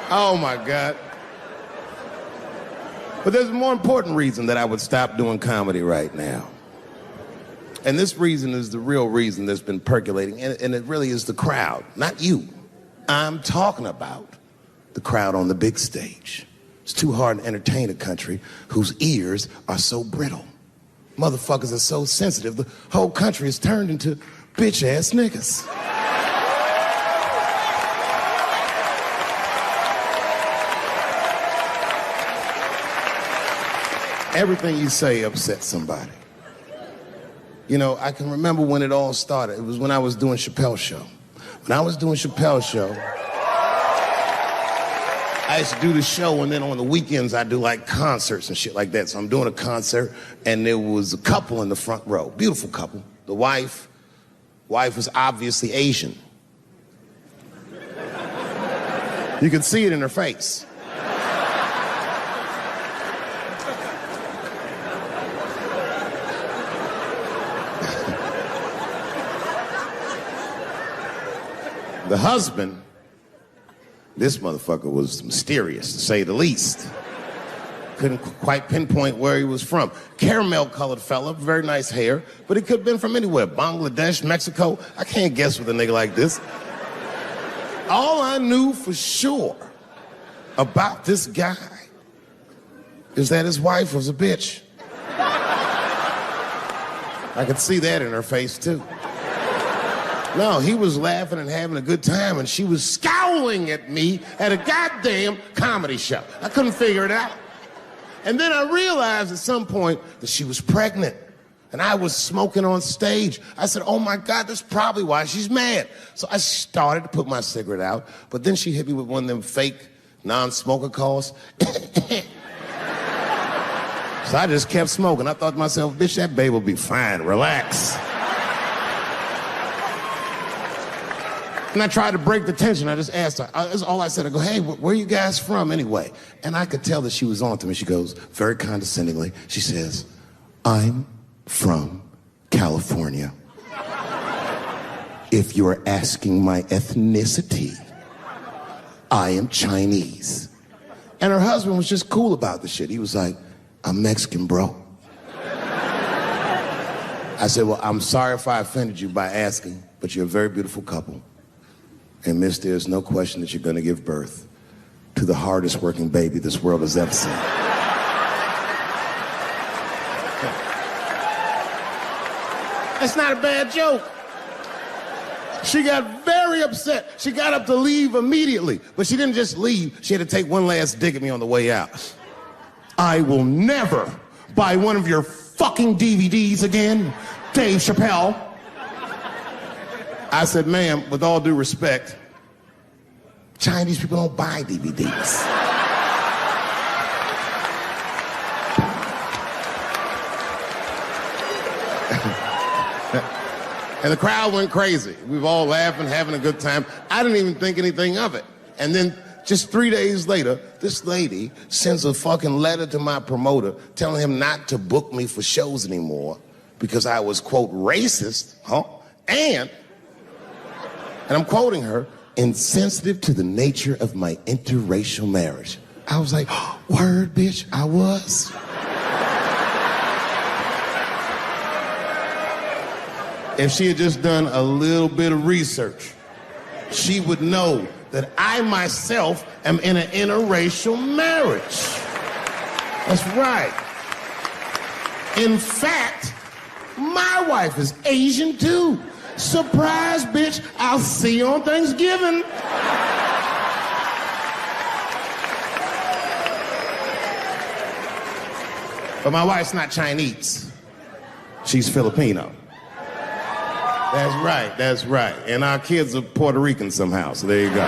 Oh, my God. But there's a more important reason that I would stop doing comedy right now. And this reason is the real reason that's been percolating, and it really is the crowd, not you. I'm talking about the crowd on the big stage. It's too hard to entertain a country whose ears are so brittle. Motherfuckers are so sensitive, the whole country is turned into bitch-ass niggas. Everything you say upsets somebody. You know, I can remember when it all started. It was when I was doing Chappelle show. When I was doing Chappelle show, I used to do the show, and then on the weekends I do like concerts and shit like that. So I'm doing a concert, and there was a couple in the front row, beautiful couple. The wife was obviously Asian. You could see it in her face. The husband, this motherfucker was mysterious, to say the least. Couldn't quite pinpoint where he was from. Caramel-colored fella, very nice hair, but he could have been from anywhere. Bangladesh, Mexico. I can't guess with a nigga like this. All I knew for sure about this guy is that his wife was a bitch. I could see that in her face, too. No, he was laughing and having a good time, and she was scowling at me at a goddamn comedy show. I couldn't figure it out. And then I realized at some point that she was pregnant, and I was smoking on stage. I said, oh my God, that's probably why she's mad. So I started to put my cigarette out, but then she hit me with one of them fake non-smoker calls. So I just kept smoking. I thought to myself, bitch, that babe will be fine, relax. And I tried to break the tension. I just asked her. That's all I said. I go, hey, where are you guys from anyway? And I could tell that she was on to me. She goes, very condescendingly, she says, I'm from California. If you're asking my ethnicity, I am Chinese. And her husband was just cool about the shit. He was like, I'm Mexican, bro. I said, well, I'm sorry if I offended you by asking, but you're a very beautiful couple. And miss, there's no question that you're gonna give birth to the hardest working baby this world has ever seen. That's not a bad joke. She got very upset. She got up to leave immediately, but she didn't just leave. She had to take one last dig at me on the way out. I will never buy one of your fucking DVDs again, Dave Chappelle. I said, ma'am, with all due respect, Chinese people don't buy DVDs. And the crowd went crazy. We were all laughing, having a good time. I didn't even think anything of it. And then just 3 days later, this lady sends a fucking letter to my promoter telling him not to book me for shows anymore because I was, quote, racist, and I'm quoting her, insensitive to the nature of my interracial marriage. I was like, word, bitch, I was. If she had just done a little bit of research, she would know that I myself am in an interracial marriage. That's right. In fact, my wife is Asian too. Surprise, bitch, I'll see you on Thanksgiving. But my wife's not Chinese. She's Filipino. That's right. And our kids are Puerto Rican somehow, so there you go.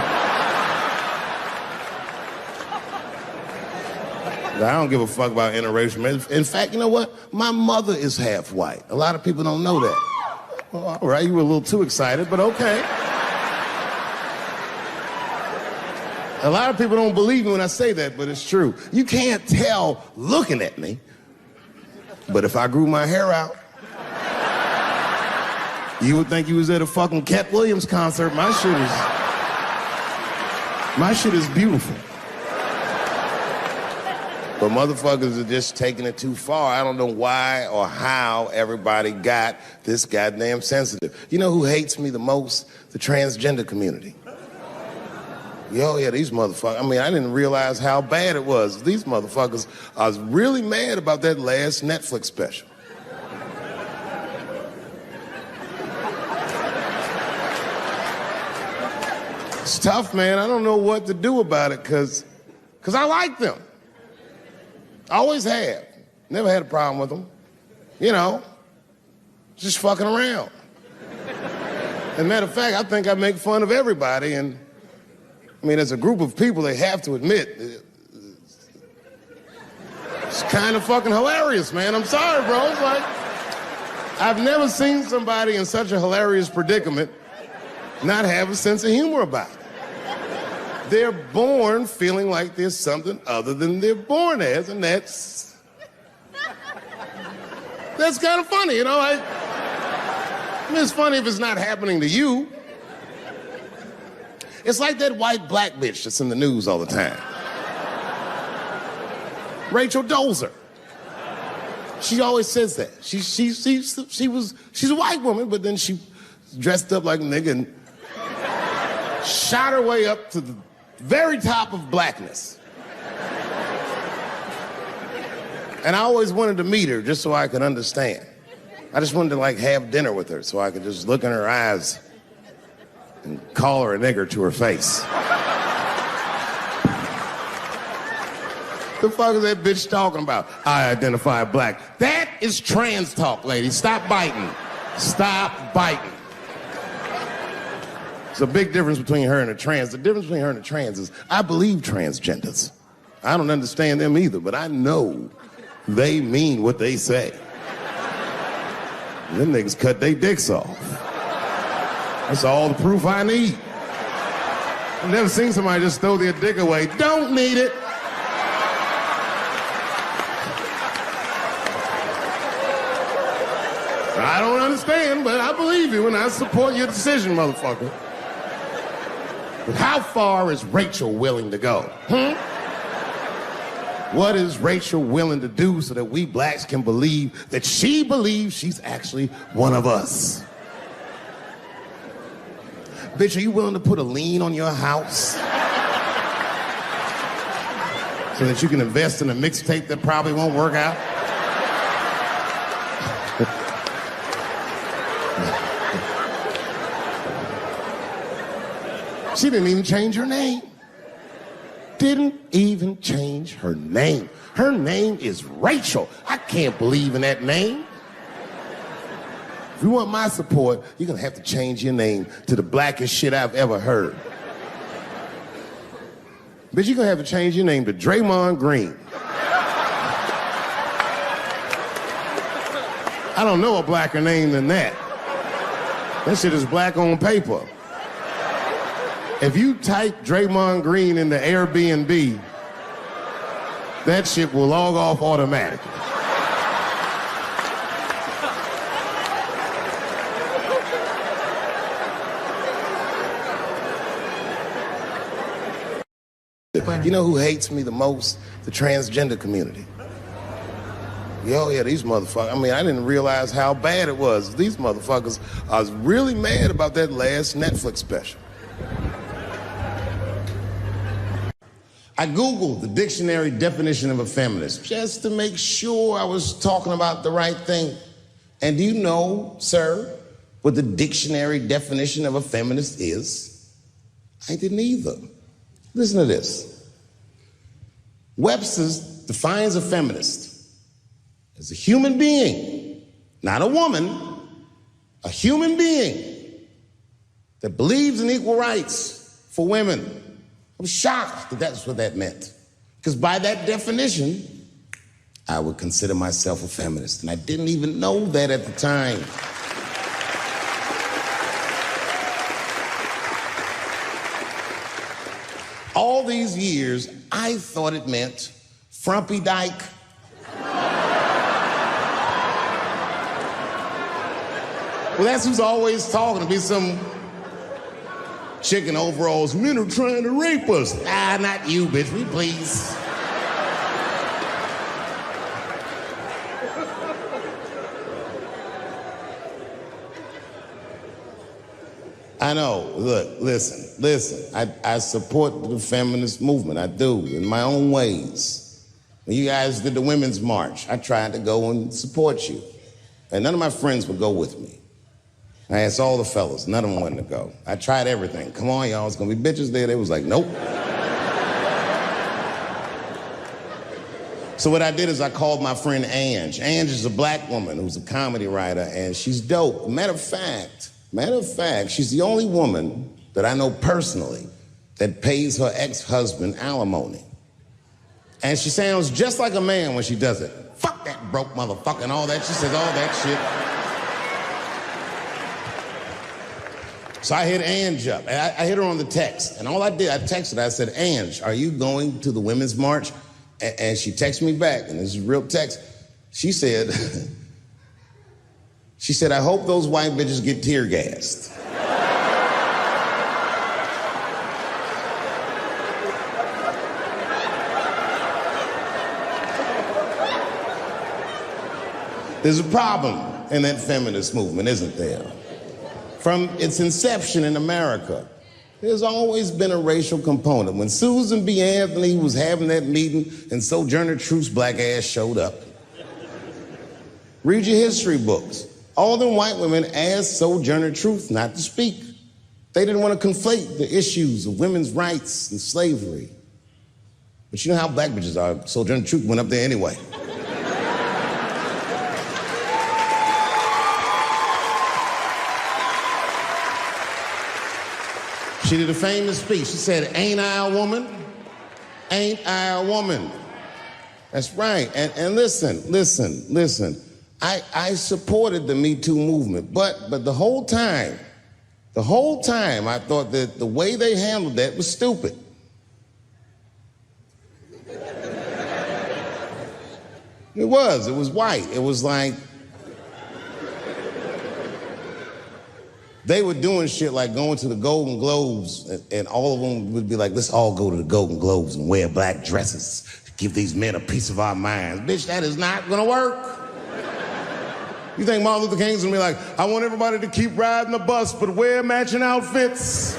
I don't give a fuck about interracial marriage. In fact, you know what? My mother is half white. A lot of people don't know that. Well, all right, you were a little too excited, but okay. A lot of people don't believe me when I say that, but it's true. You can't tell looking at me, but if I grew my hair out, you would think you was at a fucking Cat Williams concert. My shit is beautiful. But motherfuckers are just taking it too far. I don't know why or how everybody got this goddamn sensitive. You know who hates me the most? The transgender community. Yo, yeah, these motherfuckers. I mean, I didn't realize how bad it was. These motherfuckers are really mad about that last Netflix special. It's tough, man. I don't know what to do about it because I like them. I always have. Never had a problem with them. You know, just fucking around. As a matter of fact, I think I make fun of everybody, and I mean, as a group of people, they have to admit, it's kind of fucking hilarious, man. I'm sorry, bro. It's like, I've never seen somebody in such a hilarious predicament not have a sense of humor about it. They're born feeling like there's something other than they're born as, and that's kind of funny, you know? I mean, it's funny if it's not happening to you. It's like that white black bitch that's in the news all the time. Rachel Dolezal. She always says that. She's a white woman, but then she dressed up like a nigga and shot her way up to the very top of blackness. And I always wanted to meet her just so I could understand. I just wanted to like have dinner with her so I could just look in her eyes and call her a nigger to her face. The fuck is that bitch talking about? I identify black. That is trans talk, lady. Stop biting. Stop biting. There's a big difference between her and a trans. The difference between her and a trans is I believe transgenders. I don't understand them either, but I know they mean what they say. Them niggas cut their dicks off. That's all the proof I need. I've never seen somebody just throw their dick away. Don't need it. I don't understand, but I believe you and I support your decision, motherfucker. But how far is Rachel willing to go? What is Rachel willing to do so that we blacks can believe that she believes she's actually one of us? Bitch, are you willing to put a lien on your house so that you can invest in a mixtape that probably won't work out? She didn't even change her name. Didn't even change her name. Her name is Rachel. I can't believe in that name. If you want my support, you're gonna have to change your name to the blackest shit I've ever heard. Bitch, you're gonna have to change your name to Draymond Green. I don't know a blacker name than that. That shit is black on paper. If you type Draymond Green into Airbnb, that shit will log off automatically. You know who hates me the most? The transgender community. Yo, yeah, these motherfuckers. I mean, I didn't realize how bad it was. These motherfuckers are really mad about that last Netflix special. I Googled the dictionary definition of a feminist just to make sure I was talking about the right thing. And do you know, sir, what the dictionary definition of a feminist is? I didn't either. Listen to this. Webster's defines a feminist as a human being, not a woman, a human being that believes in equal rights for women. I was shocked that that's what that meant. Because by that definition, I would consider myself a feminist. And I didn't even know that at the time. All these years, I thought it meant frumpy dyke. Well, that's who's always talking to me, some chick in overalls. Men are trying to rape us. Ah, not you, bitch, we please. I know. Look, listen. I support the feminist movement. I do, in my own ways. When you guys did the Women's March, I tried to go and support you. And none of my friends would go with me. I asked all the fellas, none of them wanted to go. I tried everything. Come on, y'all, it's gonna be bitches there. They was like, nope. So what I did is I called my friend Ange. Ange is a black woman who's a comedy writer, and she's dope. Matter of fact, she's the only woman that I know personally that pays her ex-husband alimony. And she sounds just like a man when she does it. Fuck that broke motherfucker and all that. She says all that shit. So I hit Ange up, and I hit her on the text. And all I did, I texted her, I said, Ange, are you going to the Women's March? And she texted me back, and this is real text. She said, I hope those white bitches get tear gassed. There's a problem in that feminist movement, isn't there? From its inception in America, there's always been a racial component. When Susan B. Anthony was having that meeting and Sojourner Truth's black ass showed up, read your history books. All them white women asked Sojourner Truth not to speak. They didn't want to conflate the issues of women's rights and slavery. But you know how black bitches are. Sojourner Truth went up there anyway. She did a famous speech. She said, ain't I a woman? Ain't I a woman? That's right. And listen. I supported the Me Too movement, but the whole time, I thought that the way they handled that was stupid. It was white. It was like, they were doing shit like going to the Golden Globes, and all of them would be like, let's all go to the Golden Globes and wear black dresses to give these men a piece of our minds. Bitch, that is not gonna work. You think Martin Luther King's gonna be like, I want everybody to keep riding the bus, but wear matching outfits?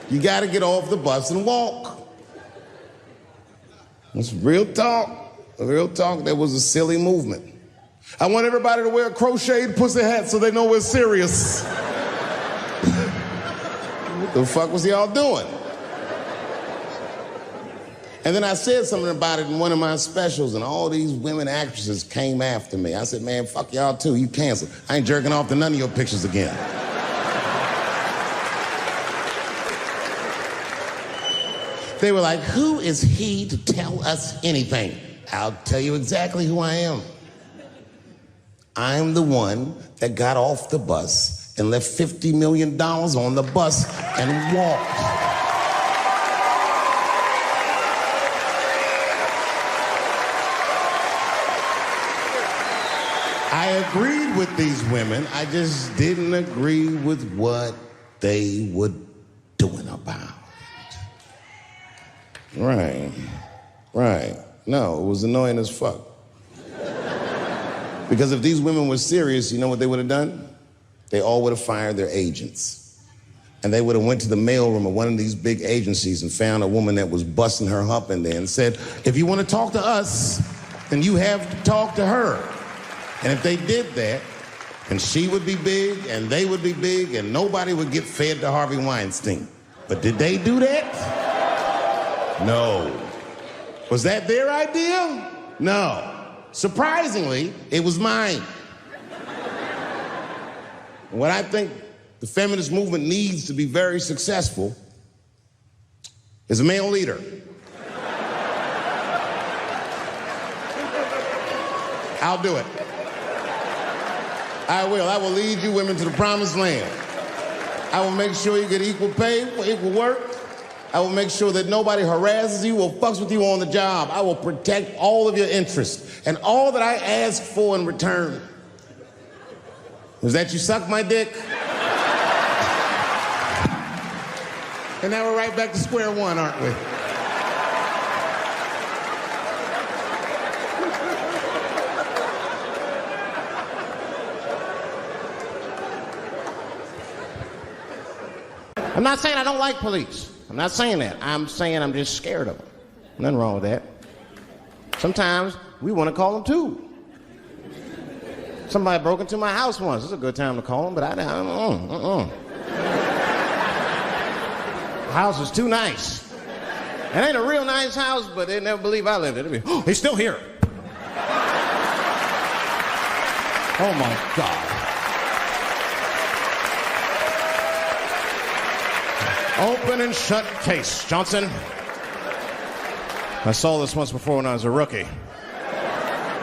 You gotta get off the bus and walk. It's real talk. Real talk, that was a silly movement. I want everybody to wear crocheted pussy hats so they know we're serious. What the fuck was y'all doing? And then I said something about it in one of my specials, and all these women actresses came after me. I said, man, fuck y'all too, you canceled. I ain't jerking off to none of your pictures again. They were like, who is he to tell us anything? I'll tell you exactly who I am. I'm the one that got off the bus and left $50 million on the bus and walked. I agreed with these women. I just didn't agree with what they were doing about it. Right. No, it was annoying as fuck. Because if these women were serious, you know what they would have done? They all would have fired their agents. And they would have went to the mailroom of one of these big agencies and found a woman that was busting her hump in there and said, if you want to talk to us, then you have to talk to her. And if they did that, then she would be big and they would be big and nobody would get fed to Harvey Weinstein. But did they do that? No. Was that their idea? No. Surprisingly, it was mine. What I think the feminist movement needs to be very successful is a male leader. I'll do it. I will. I will lead you women to the promised land. I will make sure you get equal pay for equal work. I will make sure that nobody harasses you or fucks with you on the job. I will protect all of your interests. And all that I ask for in return is that you suck my dick. And now we're right back to square one, aren't we? I'm not saying I don't like police. I'm not saying that. I'm saying I'm just scared of them. Nothing wrong with that. Sometimes we want to call them too. Somebody broke into my house once. It's a good time to call them, but I don't. The house is too nice. It ain't a real nice house, but they never believe I lived it. Oh, he's still here. Oh my God. Open and shut case, Johnson. I saw this once before when I was a rookie.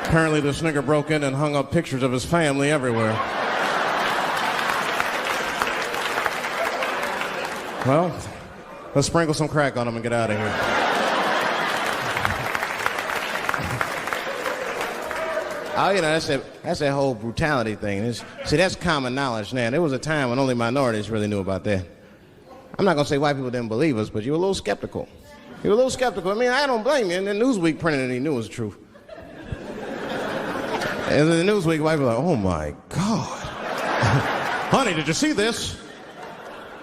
Apparently this nigger broke in and hung up pictures of his family everywhere. Well, let's sprinkle some crack on him and get out of here. Oh, you know, that's that whole brutality thing. See, that's common knowledge now. There was a time when only minorities really knew about that. I'm not going to say white people didn't believe us, but you were a little skeptical. You were a little skeptical. I mean, I don't blame you. And then Newsweek printed it, he knew it was true. And then the Newsweek, white people were like, oh my God. Honey, did you see this?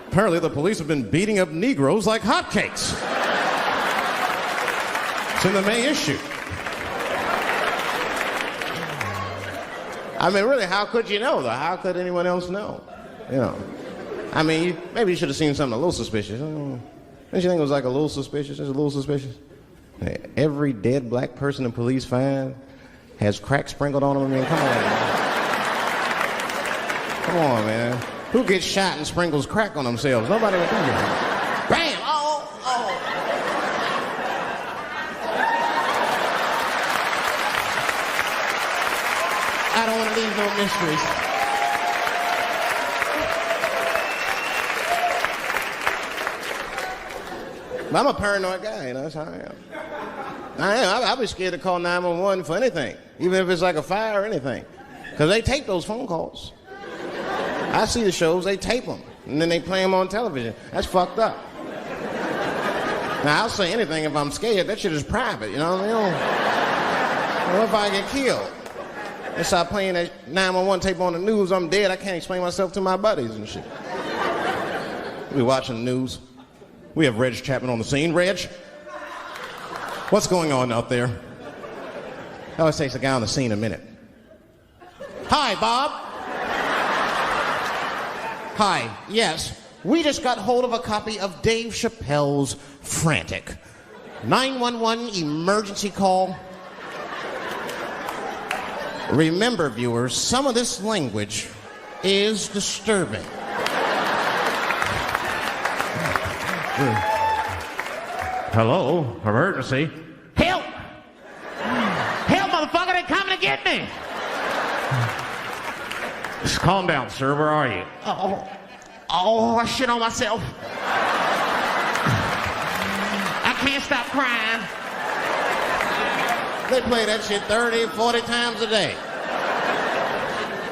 Apparently the police have been beating up Negroes like hotcakes. It's in the May issue. I mean, really, how could you know, though? How could anyone else know? You know. I mean, maybe you should have seen something a little suspicious. Don't you think it was like a little suspicious? It's a little suspicious. Every dead black person the police find has crack sprinkled on them. I mean, come on, man. Come on, man. Who gets shot and sprinkles crack on themselves? Nobody would do that. Bam! Oh, oh. I don't want to leave no mysteries. But I'm a paranoid guy, you know, that's how I am. I'll be scared to call 911 for anything, even if it's like a fire or anything. Because they tape those phone calls. I see the shows, they tape them, and then they play them on television. That's fucked up. Now, I'll say anything if I'm scared. That shit is private, you know what I mean? What if I get killed? They start playing that 911 tape on the news, I'm dead, I can't explain myself to my buddies and shit. We watching the news. We have Reg Chapman on the scene. Reg, what's going on out there? It always takes a guy on the scene a minute. Hi, Bob. Hi, yes. We just got hold of a copy of Dave Chappelle's Frantic. 911 emergency call. Remember, viewers, some of this language is disturbing. Hello, emergency. Help! Help, motherfucker, they're coming to get me! Just calm down, sir. Where are you? I shit on myself. I can't stop crying. They play that shit 30, 40 times a day.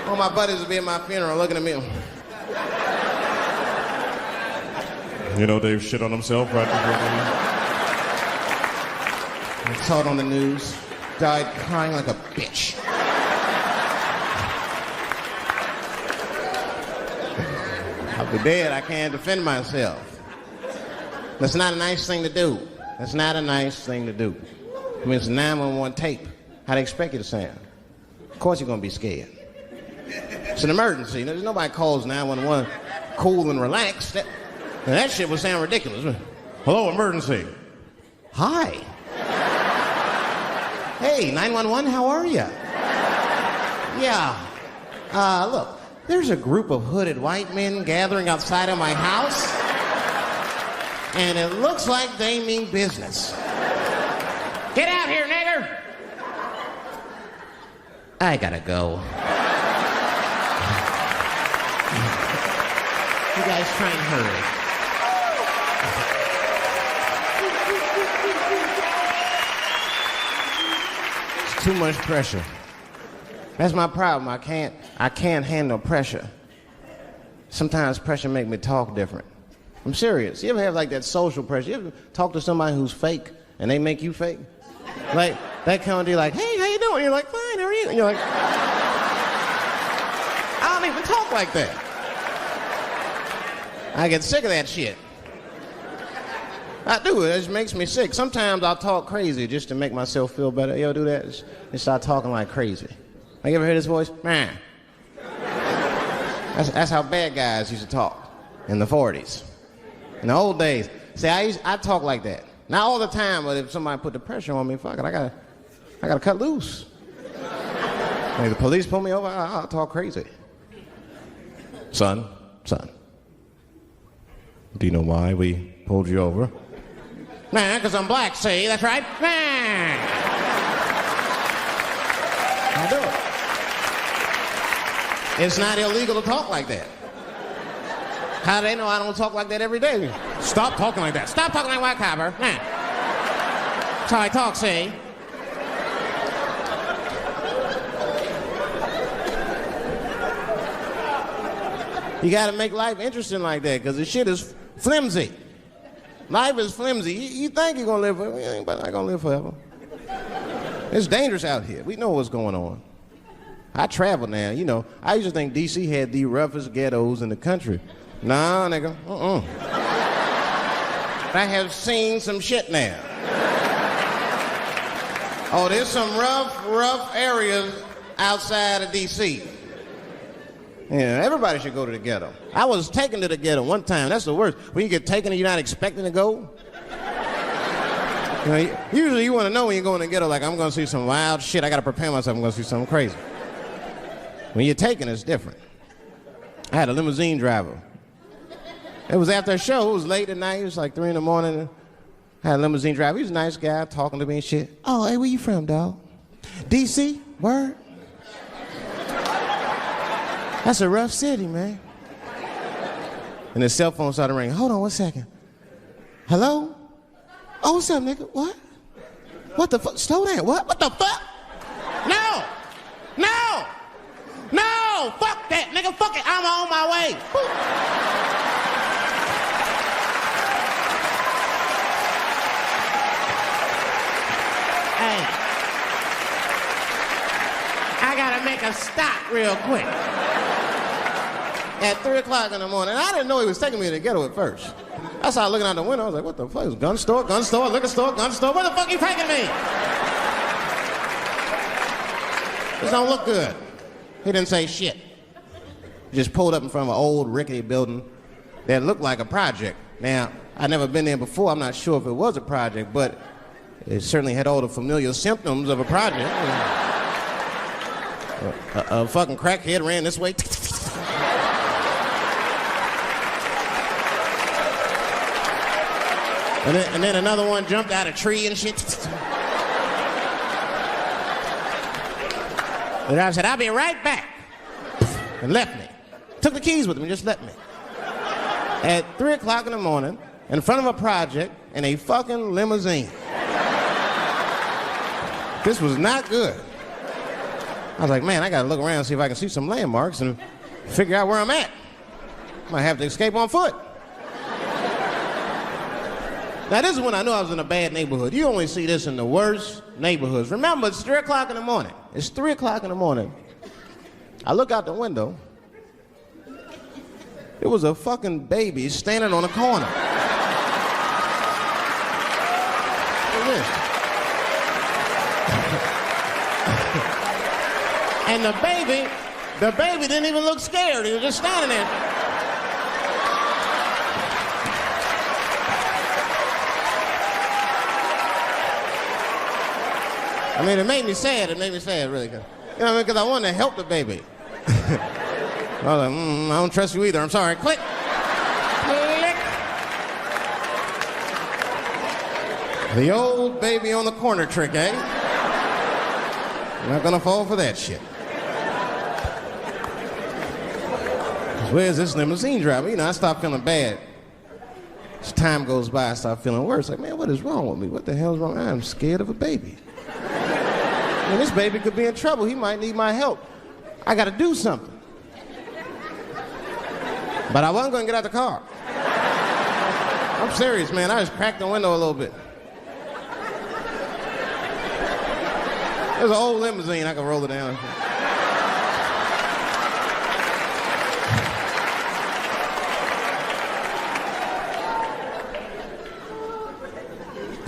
All my buddies will be at my funeral looking at me. You know Dave shit on himself right before I saw it on the news. Died crying like a bitch. I'll be dead. I can't defend myself. That's not a nice thing to do. That's not a nice thing to do. I mean, it's a 911 tape. How do they expect you to sound? Of course you're going to be scared. It's an emergency. There's nobody calls 911 cool and relaxed. That shit would sound ridiculous. Hello, emergency. Hi. Hey, 911, how are you? Yeah. Look, there's a group of hooded white men gathering outside of my house, and it looks like they mean business. Get out here, nigger! I gotta go. You guys try and hurry. Too much pressure. That's my problem. I can't handle pressure. Sometimes pressure make me talk different. I'm serious. You ever have like that social pressure? You ever talk to somebody who's fake and they make you fake? Like that kind of deal, like, hey, how you doing? You're like, fine, how are you? And you're like, I don't even talk like that. I get sick of that shit. I do. It just makes me sick. Sometimes I'll talk crazy just to make myself feel better. You ever do that? Just start talking like crazy. Like, you ever hear this voice? Man. That's how bad guys used to talk in the 40s. In the old days. See, I talk like that. Not all the time, but if somebody put the pressure on me, fuck it, I gotta cut loose. Like the police pull me over, I'll talk crazy. Son, do you know why we pulled you over? Nah, because I'm black, see? That's right. Nah. I do it. It's not illegal to talk like that. How do they know I don't talk like that every day? Stop talking like that. Stop talking like white copper. Nah. That's how I talk, see? You gotta make life interesting like that, because the shit is flimsy. Life is flimsy. You think you're gonna live forever, you ain't not gonna live forever. It's dangerous out here. We know what's going on. I travel now, you know. I used to think D.C. had the roughest ghettos in the country. Nah, nigga, I have seen some shit now. Oh, there's some rough areas outside of D.C. Yeah, everybody should go to the ghetto. I was taken to the ghetto one time. That's the worst. When you get taken and you're not expecting to go. You know, usually you want to know when you're going to the ghetto, like, I'm going to see some wild shit. I got to prepare myself. I'm going to see something crazy. When you're taken, it's different. I had a limousine driver. It was after a show. It was late at night. It was like 3 in the morning. I had a limousine driver. He was a nice guy, talking to me and shit. Oh, hey, where you from, dog? D.C.? Word? That's a rough city, man. And his cell phone started ringing. Hold on 1 second. Hello? Oh, what's up, nigga? What? What the fuck? Slow down. What? What the fuck? No! No! No! Fuck that, nigga. Fuck it. I'm on my way. Hey. I gotta make a stop real quick. At 3 o'clock in the morning. I didn't know he was taking me to the ghetto at first. I started looking out the window. I was like, what the fuck? It's gun store, liquor store, gun store. Where the fuck are you taking me? This don't look good. He didn't say shit. He just pulled up in front of an old rickety building that looked like a project. Now, I'd never been there before. I'm not sure if it was a project, but it certainly had all the familiar symptoms of a project. A fucking crackhead ran this way. And then another one jumped out of a tree and shit. And I said, I'll be right back. And left me. Took the keys with him and just left me. At 3 o'clock in the morning, in front of a project, in a fucking limousine. This was not good. I was like, man, I gotta look around and see if I can see some landmarks and figure out where I'm at. Might have to escape on foot. Now, this is when I knew I was in a bad neighborhood. You only see this in the worst neighborhoods. Remember, it's 3 o'clock in the morning. It's 3 o'clock in the morning. I look out the window. There was a fucking baby standing on a corner. Look at this. And the baby didn't even look scared. He was just standing there. I mean, it made me sad. It made me sad, really. You know what I mean? Because I wanted to help the baby. I was like, I don't trust you either. I'm sorry. Click. Click. The old baby on the corner trick, eh? You're not gonna fall for that shit. Where's this limousine driver? You know, I stopped feeling bad. As time goes by, I start feeling worse. Like, man, what is wrong with me? What the hell's wrong? I'm scared of a baby. I mean, this baby could be in trouble. He might need my help. I got to do something. But I wasn't going to get out the car. I'm serious, man. I just cracked the window a little bit. There's an old limousine. I can roll it down.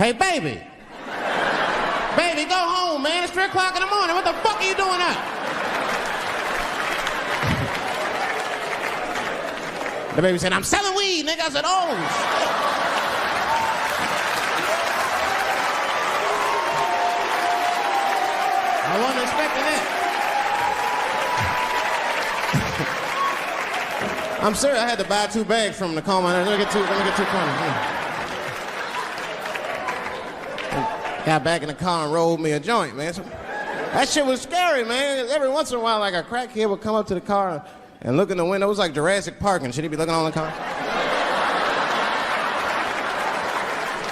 Hey, baby. Baby, go home, man. It's 3 o'clock in the morning. What the fuck are you doing up? The baby said, I'm selling weed, nigga. I said, oh, shit. I wasn't expecting that. I'm serious. I had to buy 2 bags from him to calm my nerves. Let me get 2 coins. Got back in the car and rolled me a joint, man. So, that shit was scary, man. Every once in a while, like a crackhead would come up to the car and look in the window. It was like Jurassic Park and shit. He'd be looking on the car.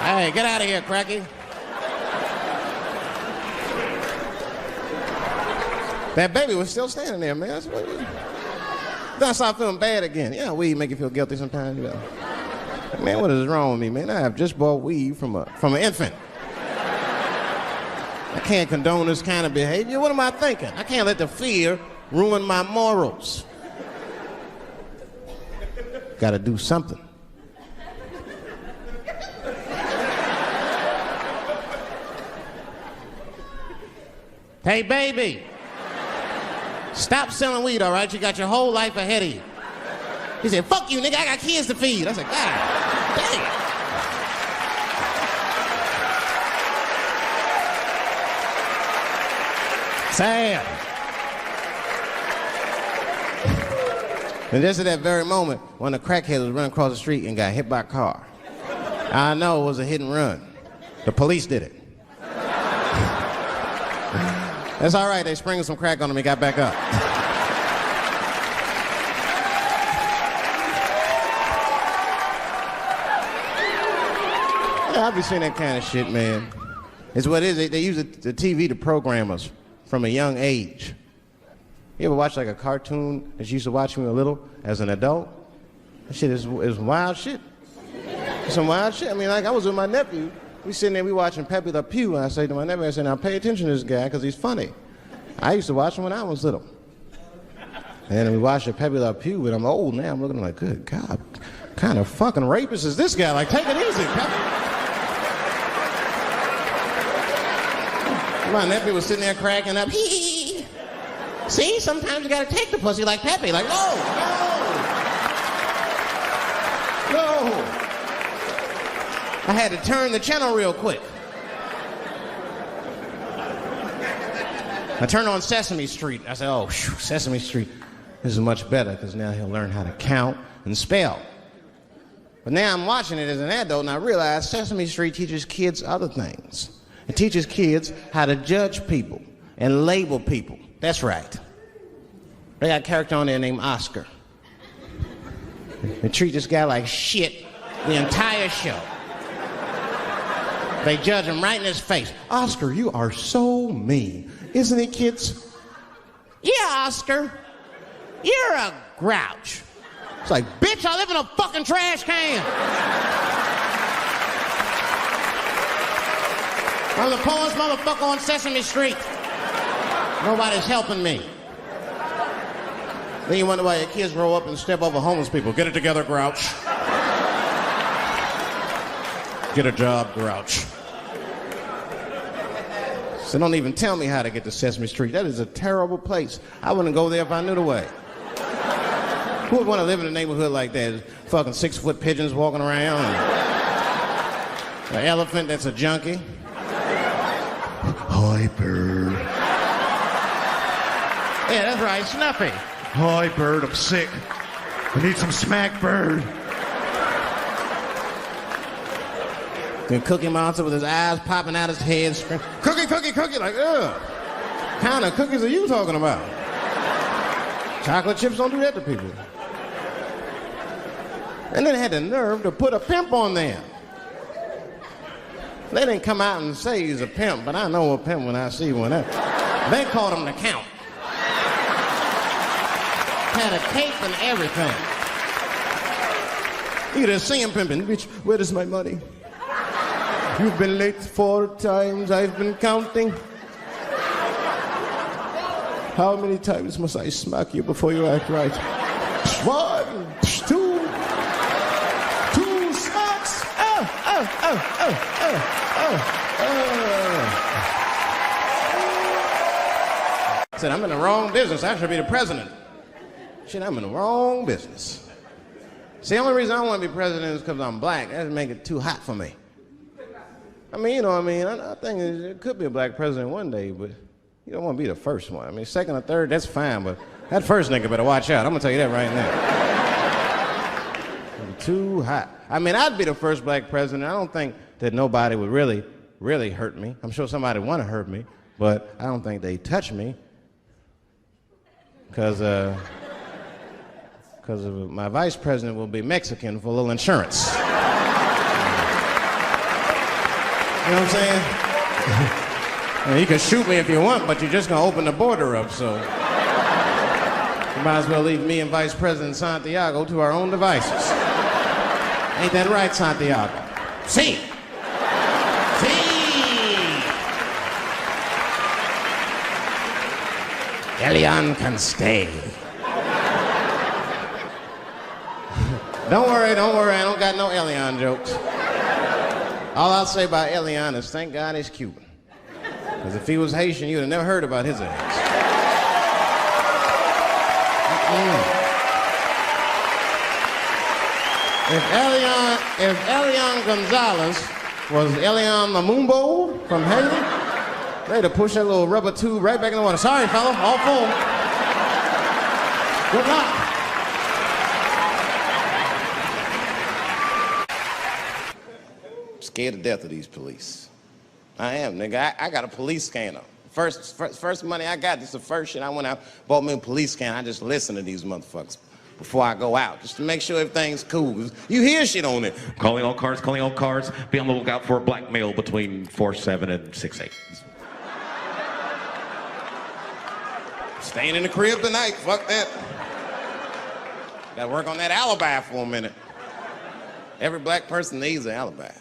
Hey, get out of here, cracky. That baby was still standing there, man. Then I started feeling bad again. Yeah, weed make you feel guilty sometimes. You know. Man, what is wrong with me, man? I have just bought weed from an infant. I can't condone this kind of behavior. What am I thinking? I can't let the fear ruin my morals. Gotta do something. Hey, baby. Stop selling weed, all right? You got your whole life ahead of you. He said, fuck you, nigga, I got kids to feed. I said, God damn. Sam. And just at that very moment, one of the crackheads was running across the street and got hit by a car. I know it was a hit and run. The police did it. That's all right, they sprinkled some crack on him, he got back up. Yeah, I be seeing that kind of shit, man. It's what it is, they use the TV to program us from a young age. You ever watch like a cartoon that you used to watch when you were little as an adult? That shit is wild shit. It's some wild shit. I mean, like I was with my nephew. We sitting there, we watching Pepe Le Pew, and I say to my nephew, I say, now pay attention to this guy, because he's funny. I used to watch him when I was little. And then we watched Pepe Le Pew, and I'm old now. I'm looking like, good God, what kind of fucking rapist is this guy? Like, take it easy, Pepe. My nephew was sitting there cracking up. Hee. See, sometimes you gotta take the pussy like Pepe. Like, no. I had to turn the channel real quick. I turned on Sesame Street. I said, oh, Sesame Street. This is much better because now he'll learn how to count and spell. But now I'm watching it as an adult and I realize Sesame Street teaches kids other things. It teaches kids how to judge people and label people. That's right. They got a character on there named Oscar. They treat this guy like shit the entire show. They judge him right in his face. Oscar, you are so mean. Isn't it, kids? Yeah, Oscar. You're a grouch. It's like, bitch, I live in a fucking trash can. I'm the poorest motherfucker on Sesame Street. Nobody's helping me. Then you wonder why your kids grow up and step over homeless people. Get it together, grouch. Get a job, grouch. So don't even tell me how to get to Sesame Street. That is a terrible place. I wouldn't go there if I knew the way. Who would want to live in a neighborhood like that? Fucking 6-foot pigeons walking around. An elephant that's a junkie. Hi, bird. Yeah, that's right, Snuffy. Hi, bird, I'm sick. I need some smack, bird. Then Cookie Monster with his eyes popping out his head, screaming, cookie, cookie, cookie, like, ugh. What kind of cookies are you talking about? Chocolate chips don't do that to people. And then they had the nerve to put a pimp on there. They didn't come out and say he's a pimp, but I know a pimp when I see one. They called him the Count. Had a cape and everything. You could just see him pimping. Bitch, where is my money? You've been late 4 times, I've been counting. How many times must I smack you before you act right? 1, 2 smacks. I said, I'm in the wrong business. I should be the president. Shit, I'm in the wrong business. See, the only reason I don't want to be president is because I'm black. That would make it too hot for me. I mean, you know what I mean? I think it could be a black president one day, but you don't want to be the first one. I mean, second or third, that's fine, but that first nigga better watch out. I'm going to tell you that right now. Too hot. I mean, I'd be the first black president. I don't think that nobody would really, really hurt me. I'm sure somebody would want to hurt me, but I don't think they'd touch me. Because my vice president will be Mexican for a little insurance. You know what I'm saying? You can shoot me if you want, but you're just going to open the border up, so you might as well leave me and Vice President Santiago to our own devices. Ain't that right, Santiago? See. Elian can stay. Don't worry, I don't got no Elian jokes. All I'll say about Elian is thank God he's Cuban. Because if he was Haitian, you'd have never heard about his ass. If Elian Gonzalez was Elian Mamumbo from Haiti, they'd have pushed that little rubber tube right back in the water. Sorry, fella, all full. Good luck. Scared to death of these police. I am, nigga. I got a police scanner. First money I got, this is the first shit I went out, bought me a police scanner. I just listen to these motherfuckers before I go out, just to make sure everything's cool. You hear shit on it. Calling all cars. Be on the lookout for a black male between 4'7" and 6'8". Staying in the crib tonight, fuck that. Gotta work on that alibi for a minute. Every black person needs an alibi.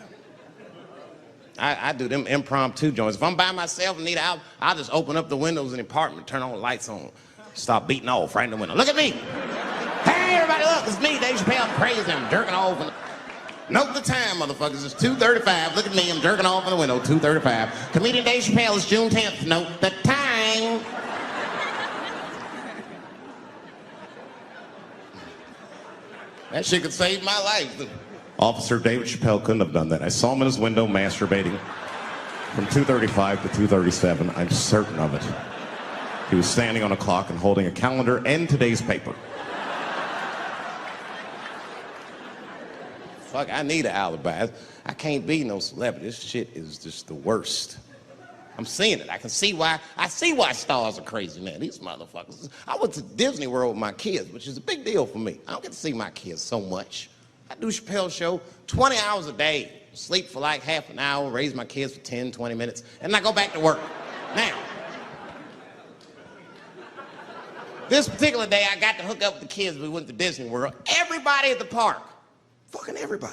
I do them impromptu joints. If I'm by myself and need out, I'll just open up the windows in the apartment, turn all the lights on, start beating off right in the window. Look at me. Hey, everybody, look, it's me, Dave Chappelle. I'm crazy, I'm jerking off. Note the time, motherfuckers. It's 2:35. Look at me, I'm jerking off in the window, 2:35. Comedian Dave Chappelle is June 10th. Note the time. That shit could save my life. Officer David Chappelle couldn't have done that. I saw him in his window masturbating from 2:35 to 2:37. I'm certain of it. He was standing on a clock and holding a calendar and today's paper. Fuck, I need an alibi. I can't be no celebrity. This shit is just the worst. I'm seeing it. I see why stars are crazy, man. These motherfuckers. I went to Disney World with my kids, which is a big deal for me. I don't get to see my kids so much. I do Chappelle show 20 hours a day, sleep for like half an hour, raise my kids for 10, 20 minutes, and I go back to work. Now, this particular day, I got to hook up with the kids. We went to Disney World. Everybody at the park, fucking everybody.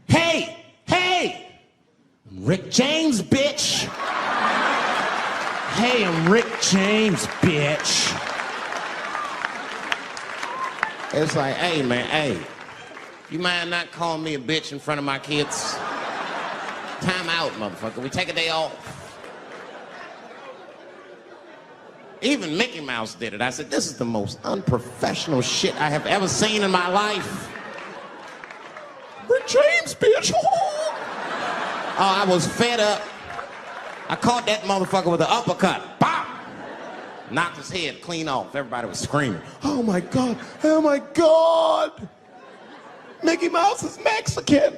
Hey, I'm Rick James, bitch. Hey, I'm Rick James, bitch. It's like, hey, man, hey. You mind not calling me a bitch in front of my kids? Time out, motherfucker. We take a day off. Even Mickey Mouse did it. I said, this is the most unprofessional shit I have ever seen in my life. Rick James, bitch. Oh, I was fed up. I caught that motherfucker with an uppercut. Bop! Knocked his head clean off. Everybody was screaming. Oh my God, oh my God. Mickey Mouse is Mexican.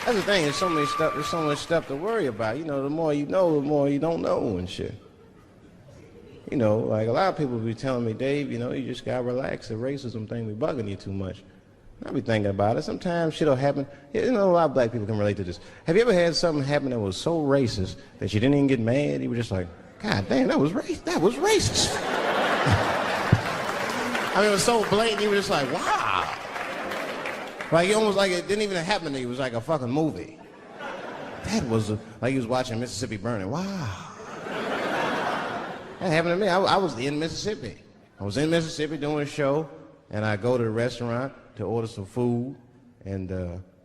That's the thing, there's so much stuff to worry about. You know, the more you know, the more you don't know and shit. You know, like a lot of people be telling me, Dave, you know, you just gotta relax. The racism thing be bugging you too much. I be thinking about it. Sometimes shit'll happen. You know, a lot of black people can relate to this. Have you ever had something happen that was so racist that you didn't even get mad? You were just like, God damn, that was racist. I mean, it was so blatant, you were just like, wow. Like, almost like it didn't even happen to you. It was like a fucking movie. That was like you was watching Mississippi Burning. Wow. That happened to me. I was in Mississippi. I was in Mississippi doing a show, and I go to the restaurant, to order some food, and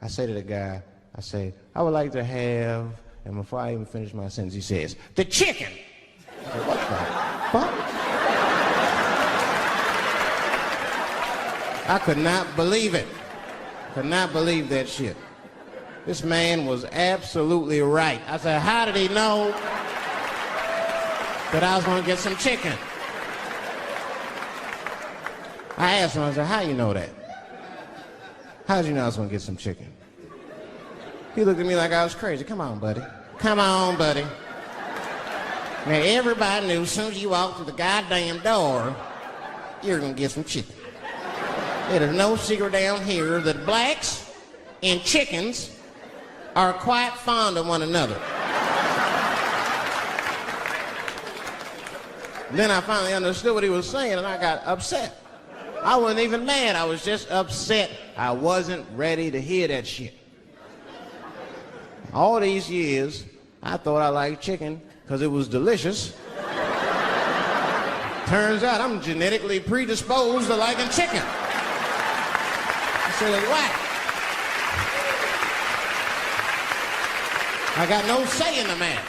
I say to the guy, I say, I would like to have, and before I even finish my sentence, he says, the chicken. I said, what the fuck? I could not believe it. Could not believe that shit. This man was absolutely right. I said, how did he know that I was going to get some chicken? I asked him, I said, how you know that? How did you know I was going to get some chicken? He looked at me like I was crazy. Come on, buddy. Come on, buddy. Now, everybody knew as soon as you walked through the goddamn door, you're going to get some chicken. There's no secret down here that blacks and chickens are quite fond of one another. Then I finally understood what he was saying, and I got upset. I wasn't even mad. I was just upset. I wasn't ready to hear that shit. All these years, I thought I liked chicken because it was delicious. Turns out I'm genetically predisposed to liking chicken. I said, it's whack. I got no say in the matter.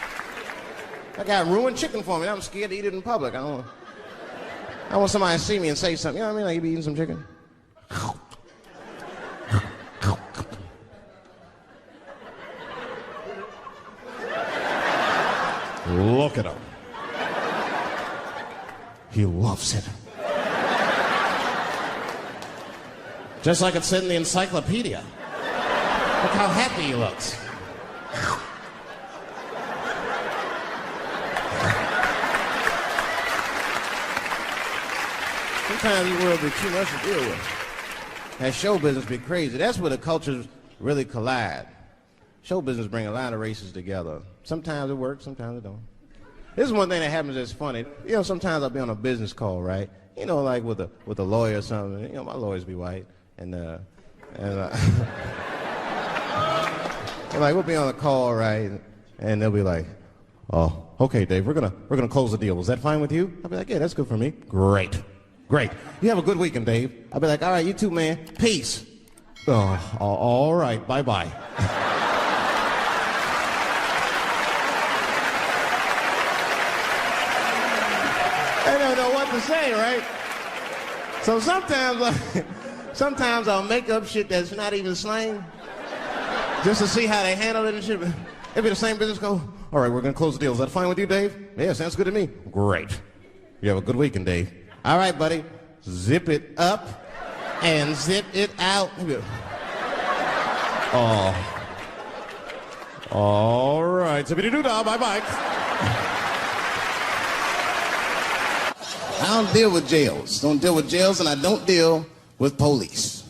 That guy ruined chicken for me. I'm scared to eat it in public. I want somebody to see me and say something. You know what I mean? Like, you be eating some chicken? Look at him. He loves it. Just like it said in the encyclopedia. Look how happy he looks. Sometimes the world be too much to deal with. That show business be crazy. That's where the cultures really collide. Show business bring a lot of races together. Sometimes it works, sometimes it don't. This is one thing that happens that's funny. You know, sometimes I'll be on a business call, right? You know, like with a lawyer or something. You know, my lawyers be white, and like we'll be on a call, right? And they'll be like, "Oh, okay, Dave, we're gonna close the deal. Is that fine with you?" I'll be like, "Yeah, that's good for me." Great. You have a good weekend, Dave. I'll be like, "All right, you too, man. Peace." Oh, all right. Bye-bye. I don't know what to say, right? So sometimes I'll make up shit that's not even slang, just to see how they handle it and shit. It'll be the same business go, "All right, we're gonna close the deal. Is that fine with you, Dave?" "Yeah, sounds good to me." "Great. You have a good weekend, Dave." "All right, buddy. Zip it up and zip it out." Oh. All right. Zippity-doo-dah. Bye-bye. I don't deal with jails. Don't deal with jails, and I don't deal with police.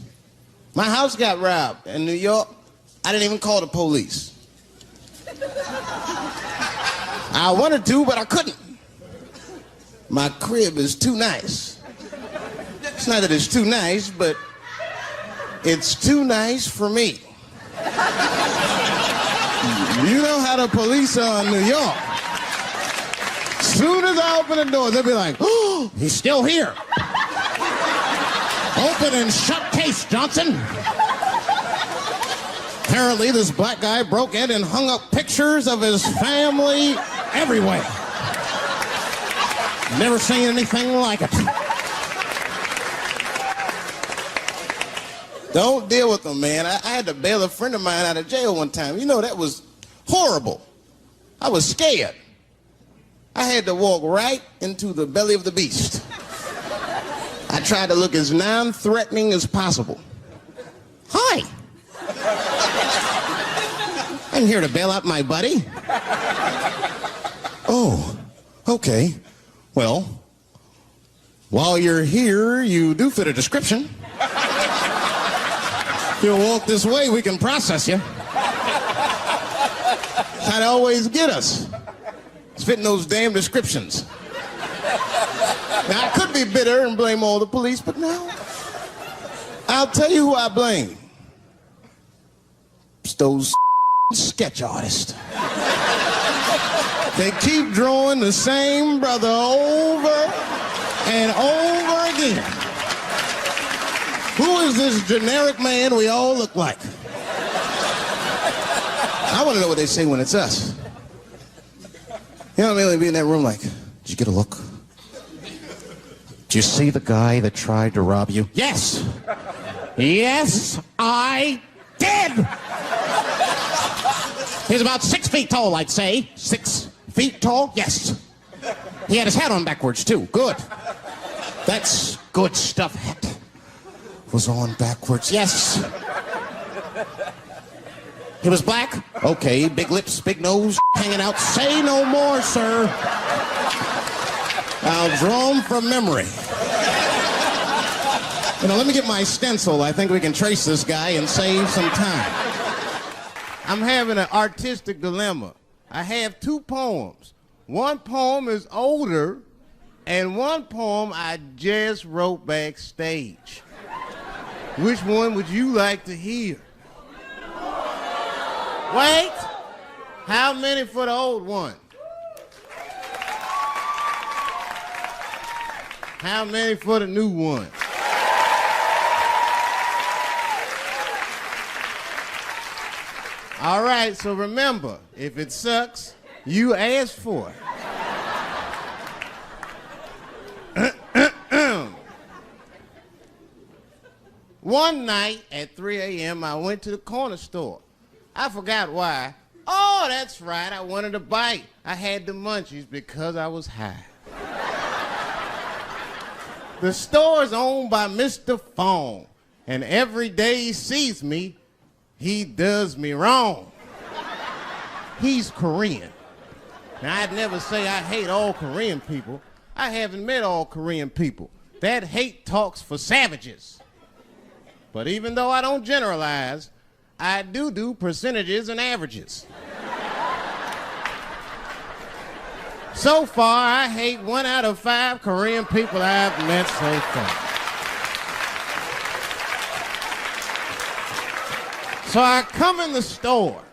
My house got robbed in New York. I didn't even call the police. I wanted to, but I couldn't. My crib is too nice. It's not that it's too nice, but it's too nice for me. You know how the police are in New York. Soon as I open the door, they'll be like, "Oh, he's still here. Open and shut case, Johnson." Apparently, this black guy broke in and hung up pictures of his family everywhere. Never seen anything like it. Don't deal with them, man. I had to bail a friend of mine out of jail one time. You know, that was horrible. I was scared. I had to walk right into the belly of the beast. I tried to look as non-threatening as possible. "Hi. I'm here to bail out my buddy." "Oh, okay. Well, while you're here, you do fit a description. If you'll walk this way, we can process you." How they always get us. It's fitting those damn descriptions. Now, I could be bitter and blame all the police, but no. I'll tell you who I blame. It's those sketch artists. They keep drawing the same brother over and over again. Who is is this generic man we all look like? I want to know what they say when it's us. You know what I mean? Be in that room like, did you get a look? Did you see the guy that tried to rob you? Yes. Yes, I did. He's about 6 feet tall, I'd say. 6 feet tall? Yes. He had his hat on backwards, too. Good. That's good stuff. Hat was on backwards. Yes. He was black? Okay, big lips, big nose, hanging out. Say no more, sir. I'll draw him from memory. You know, let me get my stencil. I think we can trace this guy and save some time. I'm having an artistic dilemma. I have 2 poems. One poem is older, and one poem I just wrote backstage. Which one would you like to hear? Wait! How many for the old one? How many for the new one? All right, so remember, if it sucks, you ask for it. One night at 3 a.m., I went to the corner store. I forgot why. Oh, that's right, I wanted a bite. I had the munchies because I was high. The store is owned by Mr. Fong, and every day he sees me, he does me wrong. He's Korean. Now, I'd never say I hate all Korean people. I haven't met all Korean people. That hate talks for savages. But even though I don't generalize, I do percentages and averages. So far, I hate 1 out of 5 Korean people I've met so far. So I come in the store.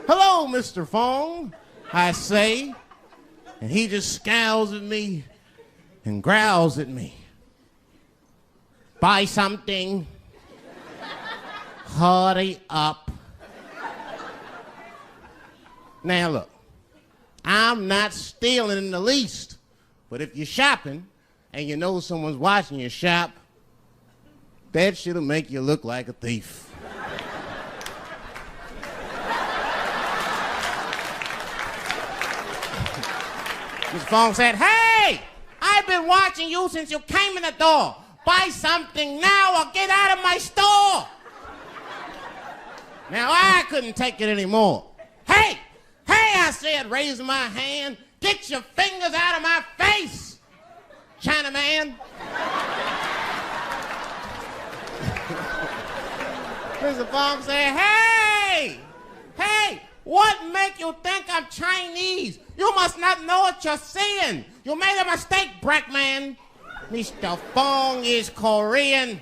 Hello, Mr. Fong, I say, and he just scowls at me and growls at me. Buy something. Hurry up. Now look, I'm not stealing in the least, but if you're shopping and you know someone's watching you shop, that shit'll make you look like a thief. Mr. Fong said, hey, I've been watching you since you came in the door. Buy something now or get out of my store. Now, I couldn't take it anymore. Hey, I said, raising my hand, get your fingers out of my face, Chinaman. Mr. Fong said, hey, what make you think I'm Chinese? You must not know what you're saying. You made a mistake, black man. Mr. Fong is Korean.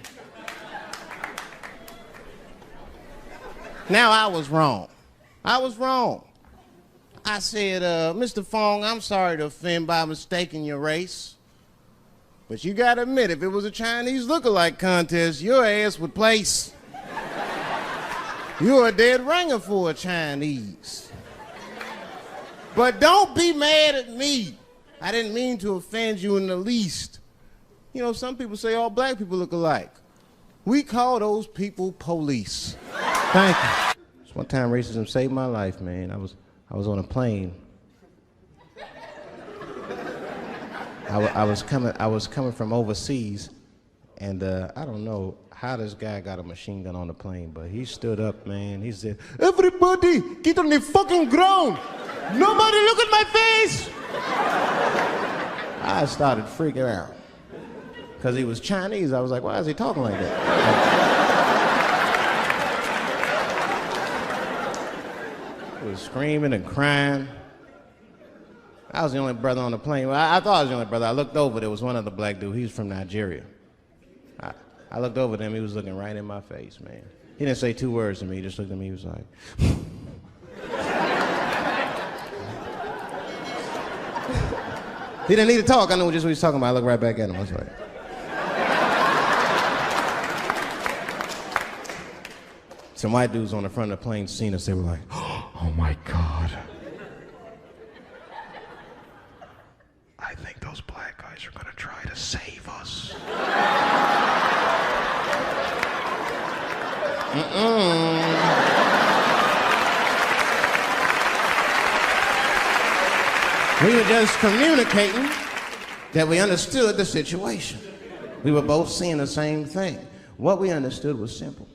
Now, I was wrong. I said, Mr. Fong, I'm sorry to offend by mistaking your race. But you gotta admit, if it was a Chinese look-alike contest, your ass would place. You're a dead ringer for a Chinese. But don't be mad at me. I didn't mean to offend you in the least. You know, some people say all black people look alike. We call those people police. Thank you. Just one time racism saved my life, man. I was on a plane. I was coming from overseas, and I don't know how this guy got a machine gun on the plane, but he stood up, man. He said, everybody get on the fucking ground. Nobody look at my face. I started freaking out. Because he was Chinese, I was like, why is he talking like that? He was screaming and crying. I was the only brother on the plane. Well, I thought I was the only brother. I looked over, there was one other black dude. He was from Nigeria. I looked over at him, he was looking right in my face, man. He didn't say 2 words to me, he just looked at me, he was like... He didn't need to talk, I knew just what he was talking about. I looked right back at him, I was like... Some white dudes on the front of the plane seen us. They were like, oh my God. I think those black guys are gonna try to save us. We were just communicating that we understood the situation. We were both seeing the same thing. What we understood was simple.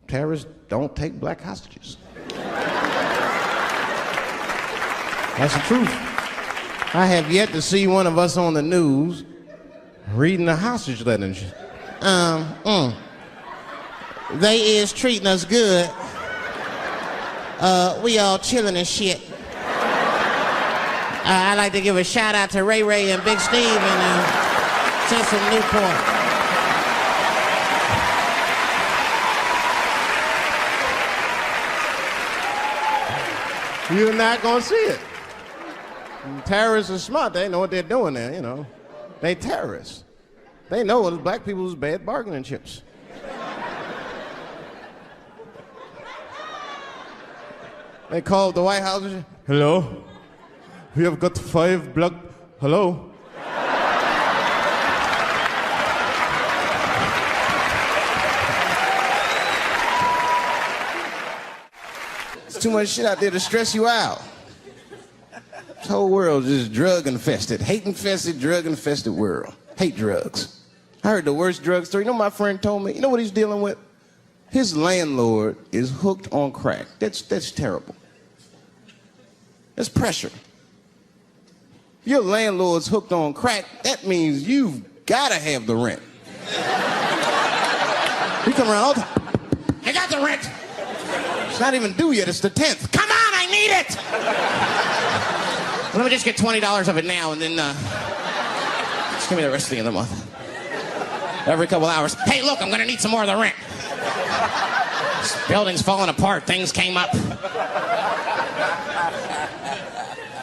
Terrorists don't take black hostages. That's the truth. I have yet to see one of us on the news reading a hostage letter and shit. They is treating us good. We all chilling and shit. I'd like to give a shout out to Ray Ray and Big Steve and Cecil Newport. You're not gonna see it. Terrorists are smart. They know what they're doing there, you know. They terrorists. They know it's black people's bad bargaining chips. They called the White House and said, hello? We have got 5 black... Hello? There's too much shit out there to stress you out. This whole world is just drug-infested. Hate-infested, drug-infested world. Hate drugs. I heard the worst drug story. You know what my friend told me? You know what he's dealing with? His landlord is hooked on crack. That's terrible. That's pressure. Your landlord's hooked on crack, that means you've gotta have the rent. You come around all the time. I got the rent. It's not even due yet, it's the 10th. Come on, I need it! Let me just get $20 of it now and then just give me the rest of the month. Every couple hours. Hey, look, I'm gonna need some more of the rent. This building's falling apart, things came up.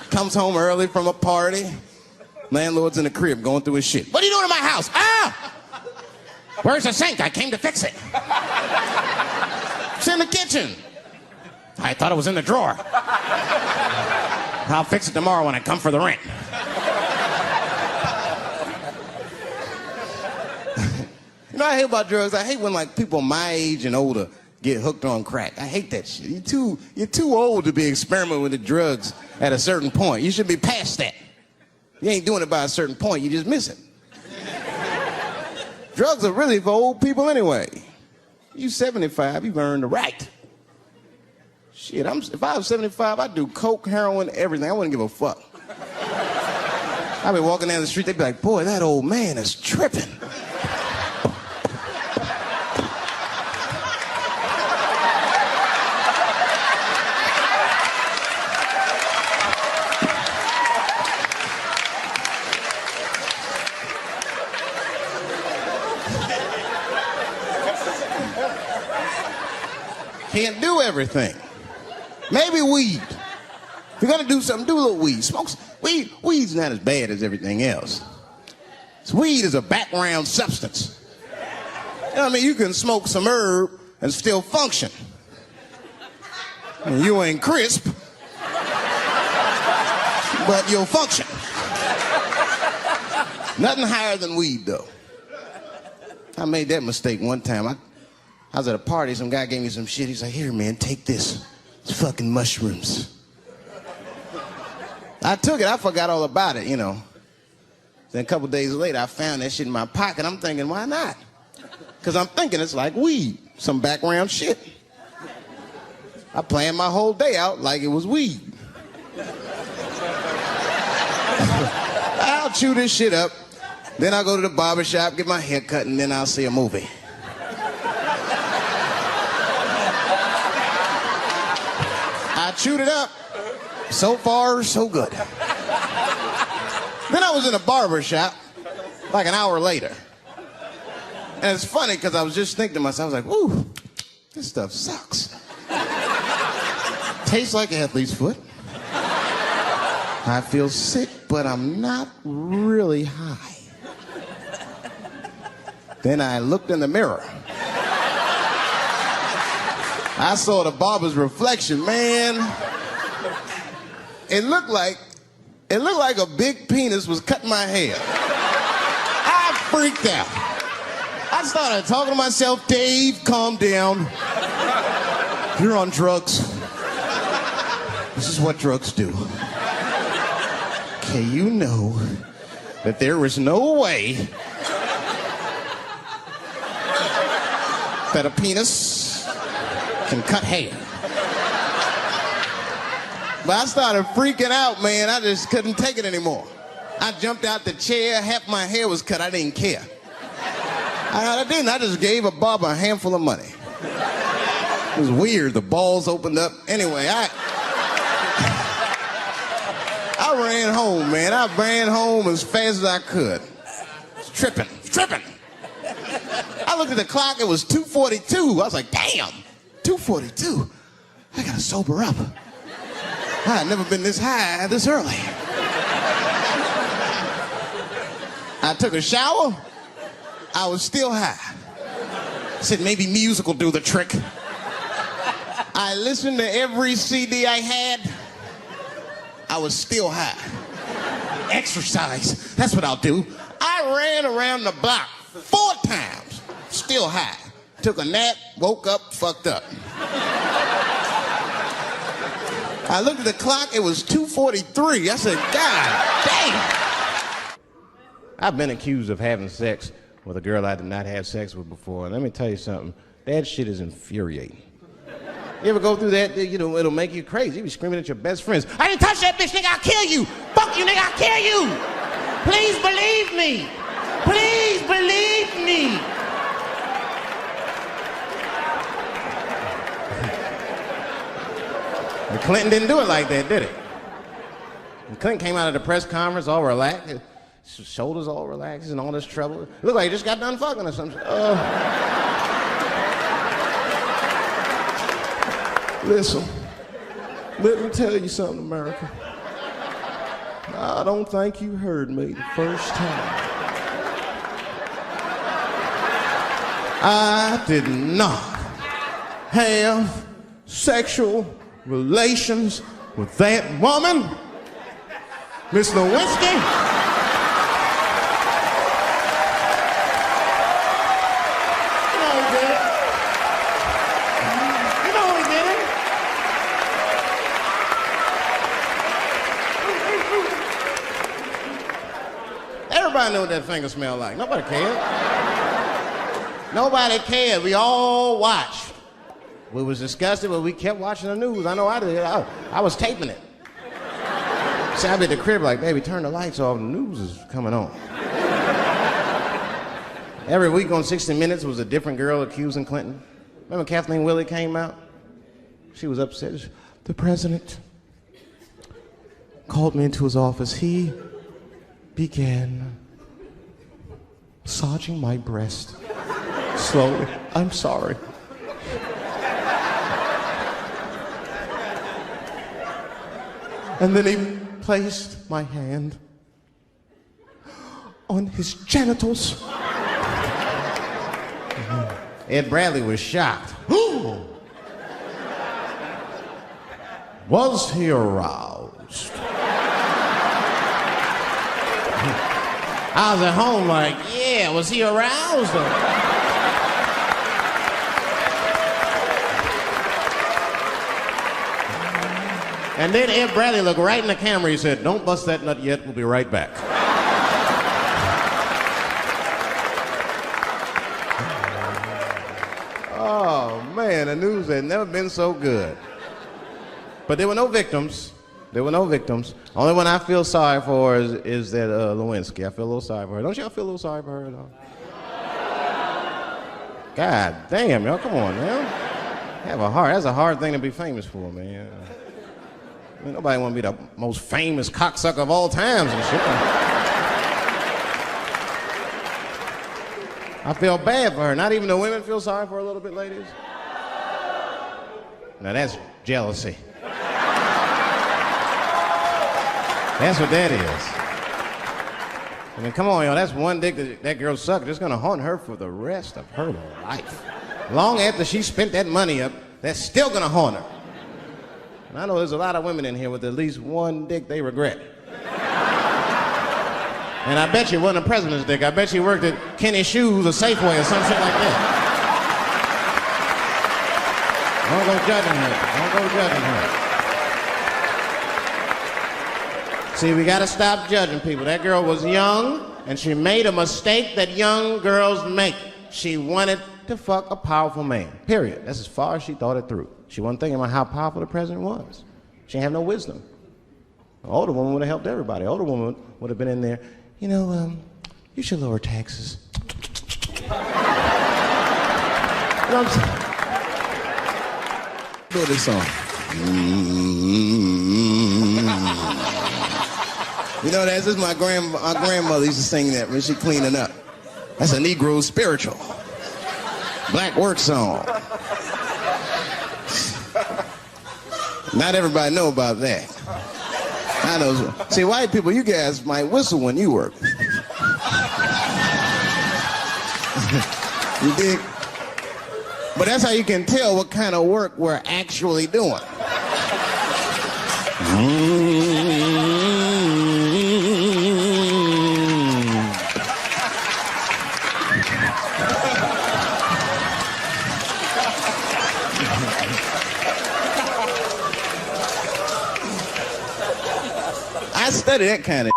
Comes home early from a party. Landlord's in the crib going through his shit. What are you doing in my house? Ah! Where's the sink? I came to fix it. It's in the kitchen. I thought it was in the drawer. I'll fix it tomorrow when I come for the rent. You know what I hate about drugs? I hate when like people my age and older get hooked on crack. I hate that shit. You're too old to be experimenting with the drugs at a certain point. You should be past that. You ain't doing it by a certain point, you just miss it. Drugs are really for old people anyway. You 75, you've earned the right. Shit, if I was 75, I'd do coke, heroin, everything. I wouldn't give a fuck. I'd be walking down the street, they'd be like, boy, that old man is tripping. Can't do everything. Maybe weed. If you're gonna do something, do a little weed. Smoke weed. Weed's not as bad as everything else. Weed is a background substance. You know what I mean? You can smoke some herb and still function. And you ain't crisp, but you'll function. Nothing higher than weed, though. I made that mistake one time. I was at a party, some guy gave me some shit. He's like, here, man, take this. It's fucking mushrooms. I took it, I forgot all about it, you know. Then a couple days later, I found that shit in my pocket. I'm thinking, why not? Because I'm thinking it's like weed, some background shit. I planned my whole day out like it was weed. I'll chew this shit up, then I'll go to the barber shop, get my hair cut, and then I'll see a movie. I chewed it up. So far, so good. Then I was in a barber shop like an hour later. And it's funny because I was just thinking to myself, I was like, ooh, this stuff sucks. Tastes like athlete's foot. I feel sick, but I'm not really high. Then I looked in the mirror. I saw the barber's reflection, man. It looked like a big penis was cutting my hair. I freaked out. I started talking to myself, Dave, calm down. You're on drugs. This is what drugs do. Okay, you know that there is no way that a penis can cut hair. But I started freaking out, man. I just couldn't take it anymore. I jumped out the chair, half my hair was cut, I didn't care. I didn't, I just gave a barber a handful of money. It was weird, the balls opened up. Anyway, I ran home, man. I ran home as fast as I could. Tripping. I looked at the clock, it was 2:42. I was like, damn, 2:42? I gotta sober up. I had never been this high this early. I took a shower. I was still high. I said maybe music will do the trick. I listened to every CD I had. I was still high. Exercise, that's what I'll do. I ran around the block 4 times, still high. Took a nap, woke up, fucked up. I looked at the clock, it was 2:43. I said, God damn. I've been accused of having sex with a girl I did not have sex with before. And let me tell you something, that shit is infuriating. You ever go through that, you know, it'll make you crazy. You be screaming at your best friends, I didn't touch that bitch, nigga, I'll kill you. Fuck you, nigga, I'll kill you. Please believe me. Please believe me. But Clinton didn't do it like that, did he? And Clinton came out of the press conference all relaxed, his shoulders all relaxed and all this trouble. It looked like he just got done fucking or something. Listen, let me tell you something, America. I don't think you heard me the first time. I did not have sexual relations with that woman, Miss Lewinsky. Everybody knew what that finger smelled like. Nobody cared. Nobody cared. We all watched. We was disgusted, but we kept watching the news. I know I did. I was taping it. See, I'd be at the crib like, baby, turn the lights off. The news is coming on. Every week on 60 Minutes was a different girl accusing Clinton. Remember Kathleen Willey came out? She was upset. The president called me into his office. He began massaging my breast slowly. I'm sorry. And then he placed my hand on his genitals. Ed Bradley was shocked. Was he aroused? I was at home like, yeah, was he aroused? And then Ed Bradley looked right in the camera. He said, don't bust that nut yet. We'll be right back. Oh, man, the news had never been so good. But there were no victims. There were no victims. Only one I feel sorry for is that Lewinsky. I feel a little sorry for her. Don't y'all feel a little sorry for her at all? God damn, y'all, come on, man. Have a heart. That's a hard thing to be famous for, man. I mean, nobody want to be the most famous cocksucker of all times and shit. I feel bad for her. Not even the women feel sorry for her a little bit, ladies? Now that's jealousy. That's what that is. I mean, come on, y'all. That's one dick that girl sucked. It's gonna haunt her for the rest of her life. Long after she spent that money up, that's still gonna haunt her. And I know there's a lot of women in here with at least one dick they regret. And I bet you it wasn't a president's dick. I bet she worked at Kenny Shoes or Safeway or some shit like that. Don't go judging her. Don't go judging her. See, we gotta stop judging people. That girl was young, and she made a mistake that young girls make. She wanted to fuck a powerful man, period. That's as far as she thought it through. She wasn't thinking about how powerful the president was. She didn't have no wisdom. An older woman would have helped everybody. An older woman would have been in there, you know, you should lower taxes. You know what I'm saying? Do this song. You know, this is my grandmother used to sing that when she cleaning up. That's a Negro spiritual. Black work song. Not everybody know about that. I know. See, white people, you guys might whistle when you work. You dig? But that's how you can tell what kind of work we're actually doing. I study that kind of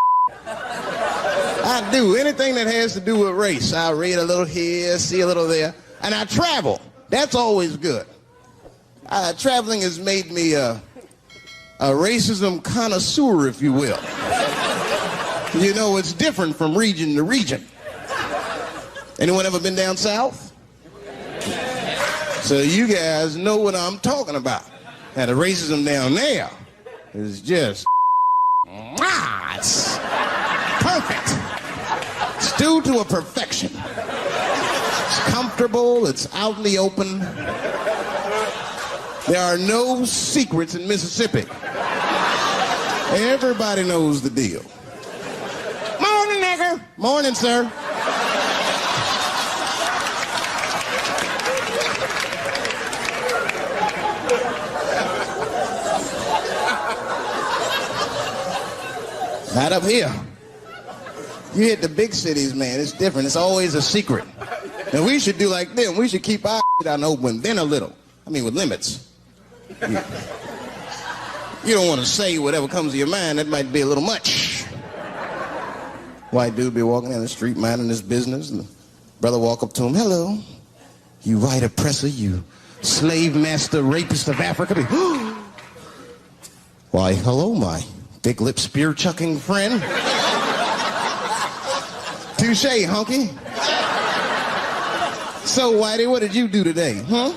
I do. Anything that has to do with race. I read a little here, see a little there. And I travel. That's always good. Traveling has made me a racism connoisseur, if you will. You know, it's different from region to region. Anyone ever been down south? So you guys know what I'm talking about. Now, the racism down there is just... it's perfect. It's due to a perfection. It's comfortable, it's out in the open. There are no secrets in Mississippi. Everybody knows the deal. Morning, nigger. Morning, sir. Not up here. You hit the big cities, man, it's different. It's always a secret. And we should do like them. We should keep our shit out in the open, then a little. I mean, with limits. You don't want to say whatever comes to your mind. That might be a little much. White dude be walking down the street minding his business, and the brother walk up to him, hello, you white oppressor, you slave master rapist of Africa. Why, hello, my thick-lipped spear-chucking friend. Touche, hunky. So, Whitey, what did you do today, huh?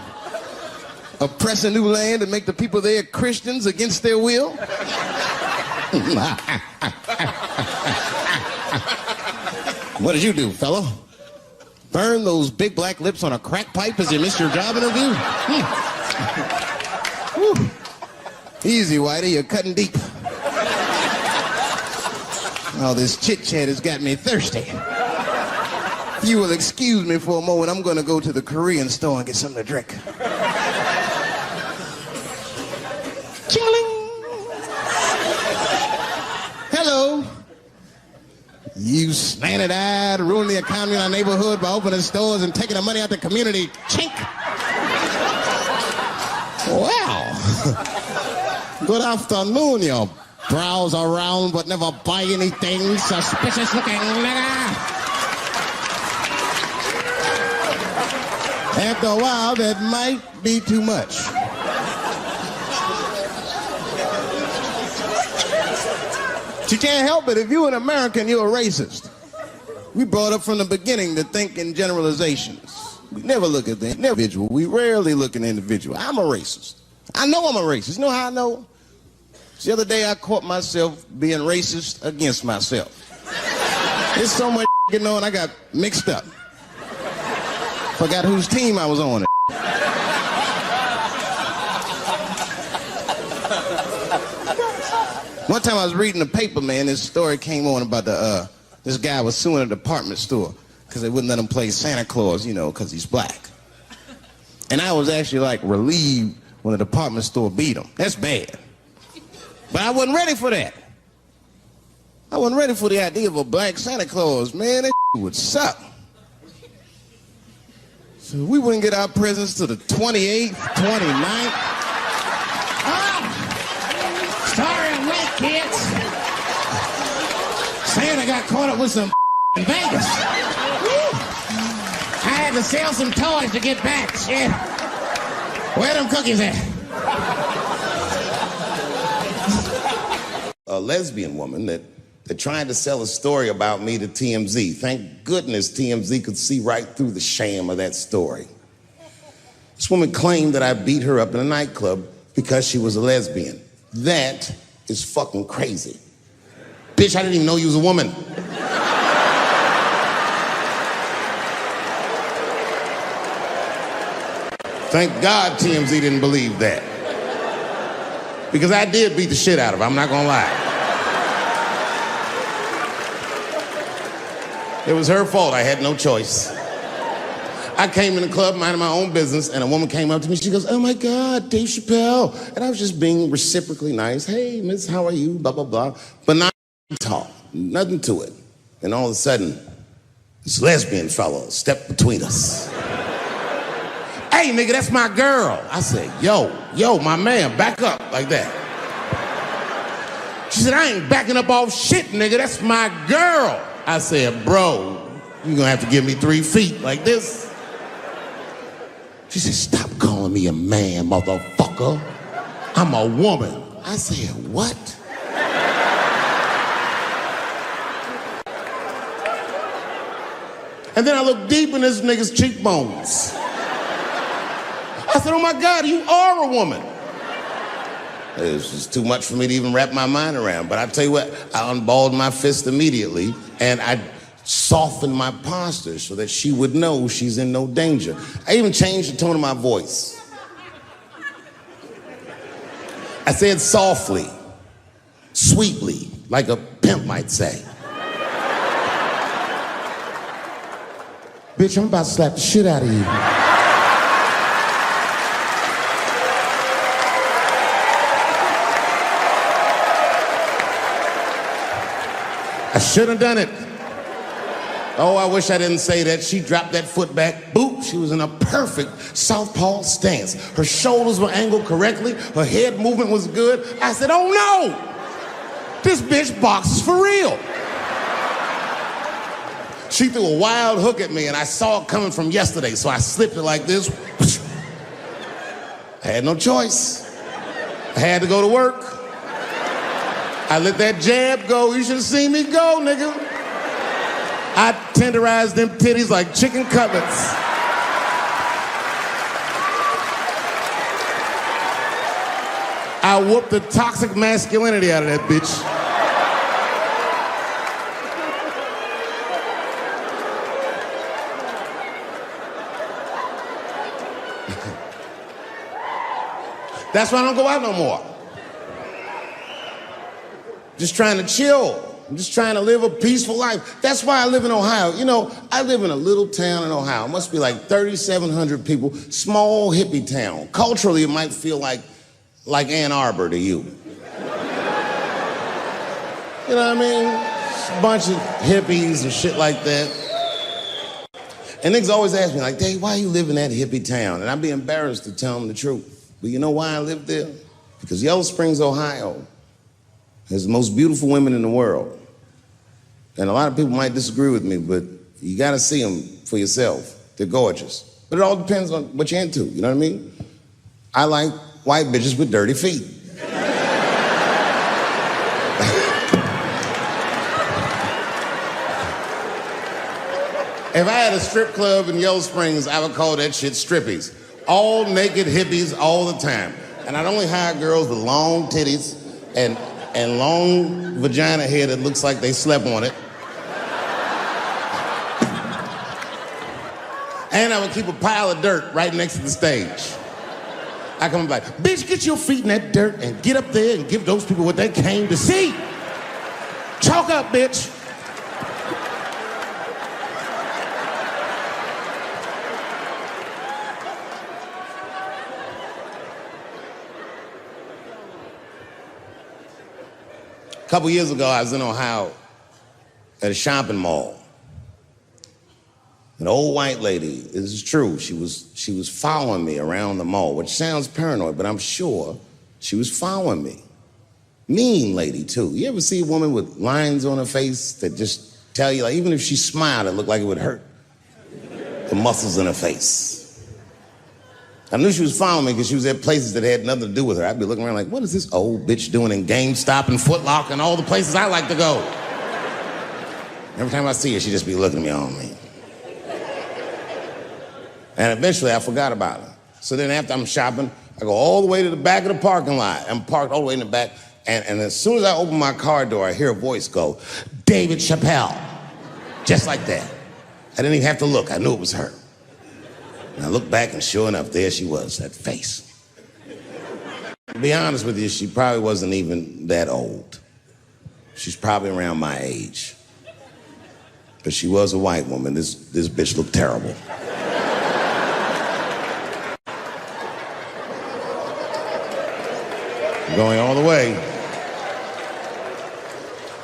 Oppress a new land and make the people there Christians against their will? What did you do, fellow? Burn those big black lips on a crack pipe as you missed your job interview? Easy, Whitey, you're cutting deep. Oh, this chit-chat has got me thirsty. If you will excuse me for a moment, I'm going to go to the Korean store and get something to drink. Ching-a-ling! Hello. You slanted-eyed, ruining the economy in our neighborhood by opening stores and taking the money out the community. Chink! Wow. Good afternoon, you browse around but never buy anything. Suspicious looking nigga. After a while, that might be too much. But you can't help it. If you're an American, you're a racist. We brought up from the beginning to think in generalizations. We never look at the individual. We rarely look at the individual. I'm a racist. I know I'm a racist. You know how I know? The other day I caught myself being racist against myself. There's so much going on, I got mixed up. Forgot whose team I was on. One time I was reading the paper, man, this story came on about this guy was suing a department store because they wouldn't let him play Santa Claus, you know, because he's black. And I was actually like relieved when the department store beat them. That's bad. But I wasn't ready for that. I wasn't ready for the idea of a black Santa Claus. Man, that would suck. So we wouldn't get our presents to the 28th, 29th. Oh, sorry I'm late, kids. Santa got caught up with some in Vegas. Woo. I had to sell some toys to get back. Shit. Where them cookies at? A lesbian woman that tried to sell a story about me to TMZ. Thank goodness TMZ could see right through the sham of that story. This woman claimed that I beat her up in a nightclub because she was a lesbian. That is fucking crazy. Bitch, I didn't even know you was a woman. Thank God TMZ didn't believe that. Because I did beat the shit out of her, I'm not gonna lie. It was her fault, I had no choice. I came in the club minding my own business, and a woman came up to me, she goes, "Oh my God, Dave Chappelle." And I was just being reciprocally nice. "Hey, miss, how are you?" Blah, blah, blah. But not talk, nothing to it. And all of a sudden, this lesbian fellow stepped between us. "Hey, nigga, that's my girl." I said, yo, my man, back up, like that. She said, "I ain't backing up off shit, nigga, that's my girl." I said, "Bro, you're gonna have to give me 3 feet like this." She said, "Stop calling me a man, motherfucker. I'm a woman." I said, "What?" And then I looked deep in this nigga's cheekbones. I said, "Oh my God, you are a woman." It was just too much for me to even wrap my mind around. But I tell you what, I unballed my fist immediately, and I softened my posture so that she would know she's in no danger. I even changed the tone of my voice. I said softly, sweetly, like a pimp might say. "Bitch, I'm about to slap the shit out of you." I should have done it. Oh, I wish I didn't say that. She dropped that foot back. Boop. She was in a perfect southpaw stance. Her shoulders were angled correctly. Her head movement was good. I said, "Oh no! This bitch boxes for real." She threw a wild hook at me, and I saw it coming from yesterday, so I slipped it like this. I had no choice. I had to go to work. I let that jab go. You should have seen me go, nigga. I tenderized them titties like chicken cutlets. I whooped the toxic masculinity out of that bitch. That's why I don't go out no more. Just trying to chill. I'm just trying to live a peaceful life. That's why I live in Ohio. You know, I live in a little town in Ohio. It must be like 3,700 people. Small hippie town. Culturally, it might feel like Ann Arbor to you. You know what I mean? Just a bunch of hippies and shit like that. And niggas always ask me, like, "Dave, why you live in that hippie town?" And I'd be embarrassed to tell them the truth. But you know why I live there? Because Yellow Springs, Ohio, has the most beautiful women in the world. And a lot of people might disagree with me, but you gotta see them for yourself. They're gorgeous. But it all depends on what you're into, you know what I mean? I like white bitches with dirty feet. If I had a strip club in Yellow Springs, I would call that shit strippies. All naked hippies all the time. And I'd only hire girls with long titties and long vagina hair that looks like they slept on it. And I would keep a pile of dirt right next to the stage. I come like, "Bitch, get your feet in that dirt and get up there and give those people what they came to see. Chalk up, bitch." A couple years ago, I was in Ohio at a shopping mall. An old white lady, this is true, she was following me around the mall, which sounds paranoid, but I'm sure she was following me. Mean lady, too. You ever see a woman with lines on her face that just tell you, like, even if she smiled, it looked like it would hurt? The muscles in her face. I knew she was following me because she was at places that had nothing to do with her. I'd be looking around like, what is this old bitch doing in GameStop and Foot Locker and all the places I like to go? Every time I see her, she'd just be looking at me on me. And eventually, I forgot about her. So then after I'm shopping, I go all the way to the back of the parking lot. I'm parked all the way in the back. And as soon as I open my car door, I hear a voice go, David Chappelle. Just like that. I didn't even have to look. I knew it was her. And I looked back, and sure enough, there she was, that face. To be honest with you, she probably wasn't even that old. She's probably around my age. But she was a white woman. This bitch looked terrible. Going all the way.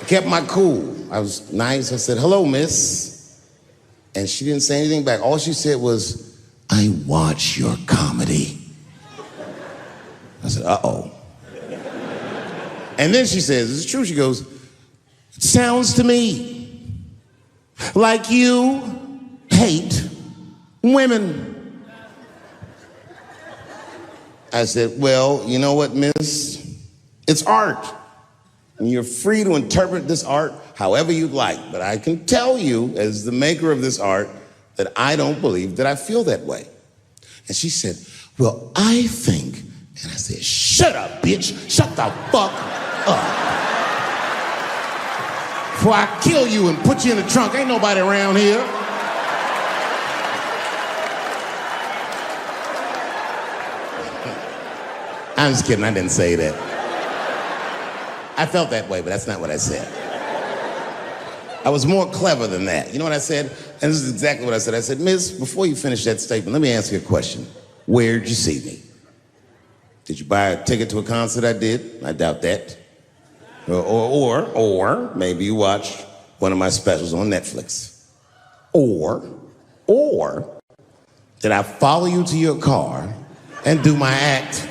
I kept my cool. I was nice. I said, hello, miss. And she didn't say anything back. All she said was, I watch your comedy. I said, uh-oh. And then she says, this is true. She goes, it sounds to me like you hate women. I said, well, you know what, miss? It's art. And you're free to interpret this art however you'd like. But I can tell you, as the maker of this art, that I don't believe that I feel that way. And she said, well, I think. And I said, shut up, bitch. Shut the fuck up. Before I kill you and put you in the trunk. Ain't nobody around here. I'm just kidding, I didn't say that. I felt that way, but that's not what I said. I was more clever than that. You know what I said? And this is exactly what I said. I said, miss, before you finish that statement, let me ask you a question. Where'd you see me? Did you buy a ticket to a concert I did? I doubt that. Or maybe you watched one of my specials on Netflix. Or did I follow you to your car and do my act?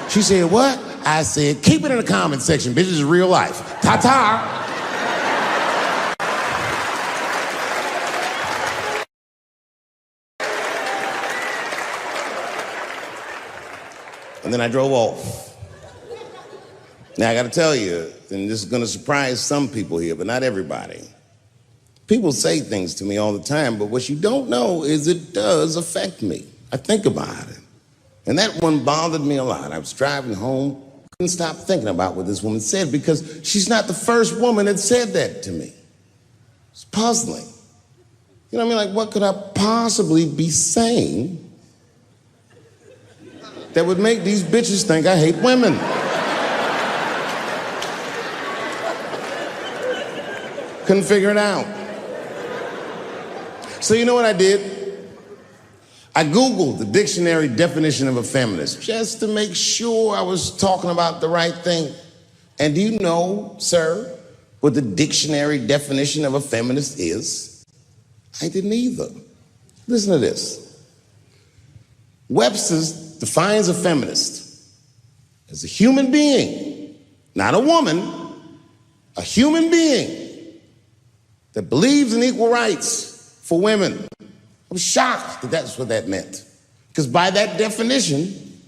She said, what? I said, keep it in the comment section, bitch. This is real life. Ta-ta. And then I drove off. Now, I got to tell you, and this is going to surprise some people here, but not everybody. People say things to me all the time, but what you don't know is it does affect me. I think about it. And that one bothered me a lot. I was driving home, couldn't stop thinking about what this woman said because she's not the first woman that said that to me. It's puzzling. You know what I mean? Like, what could I possibly be saying that would make these bitches think I hate women? Couldn't figure it out. So you know what I did? I Googled the dictionary definition of a feminist just to make sure I was talking about the right thing. And do you know, sir, what the dictionary definition of a feminist is? I didn't either. Listen to this. Webster's defines a feminist as a human being, not a woman, a human being that believes in equal rights for women. I was shocked that that's what that meant. Because by that definition,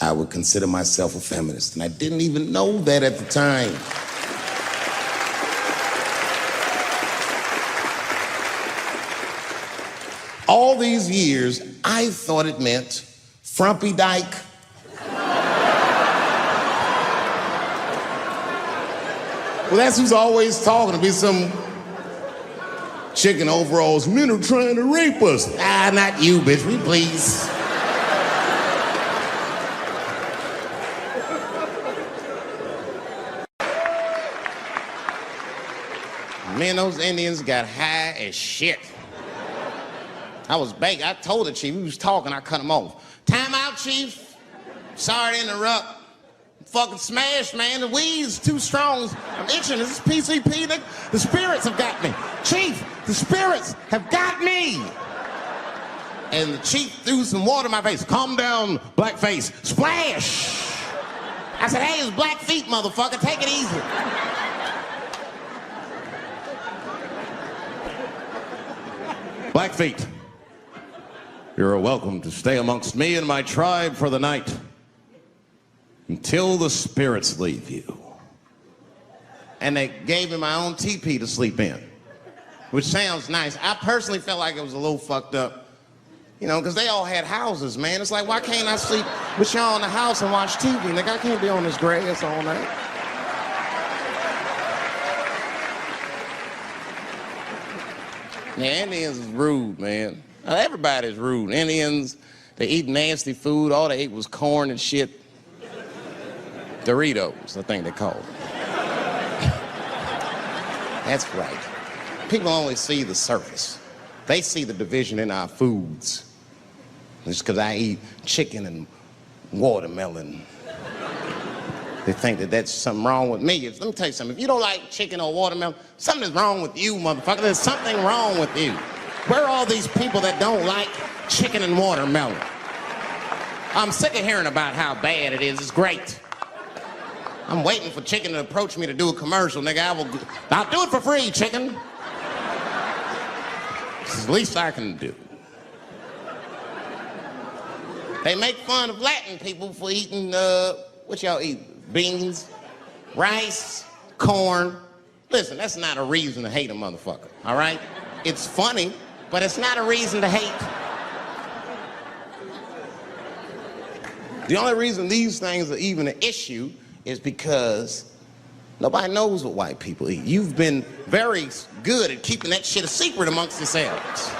I would consider myself a feminist. And I didn't even know that at the time. All these years, I thought it meant frumpy dyke. Well, that's who's always talking, to be some chick in overalls. Men are trying to rape us. Ah, not you, bitch, we please. Man, those Indians got high as shit. I was begging. I told the chief, we was talking, I cut him off. Time out, chief. Sorry to interrupt. fucking smashed, man. The weed's too strong. I'm itching. This is PCP, nigga. The spirits have got me. Chief, the spirits have got me. And the chief threw some water in my face. Calm down, blackface. Splash! I said, hey, it's black feet, motherfucker. Take it easy. Blackfeet, you're welcome to stay amongst me and my tribe for the night until the spirits leave you. And they gave me my own teepee to sleep in, which sounds nice. I personally felt like it was a little fucked up, you know, because they all had houses, man. It's like, why can't I sleep with y'all in the house and watch TV? Nigga, I can't be on this grass all night. Yeah, Indians is rude, man. Everybody's rude. Indians, they eat nasty food. All they ate was corn and shit. Doritos, I think they call it. That's right. People only see the surface. They see the division in our foods. Just because I eat chicken and watermelon. They think that that's something wrong with me. Let me tell you something. If you don't like chicken or watermelon, something is wrong with you, motherfucker. There's something wrong with you. Where are all these people that don't like chicken and watermelon? I'm sick of hearing about how bad it is. It's great. I'm waiting for chicken to approach me to do a commercial, nigga. I'll do it for free, chicken. It's the least I can do. They make fun of Latin people for eating, what y'all eat? Beans, rice, corn. Listen, that's not a reason to hate a motherfucker, all right? It's funny, but it's not a reason to hate. The only reason these things are even an issue is because nobody knows what white people eat. You've been very good at keeping that shit a secret amongst yourselves.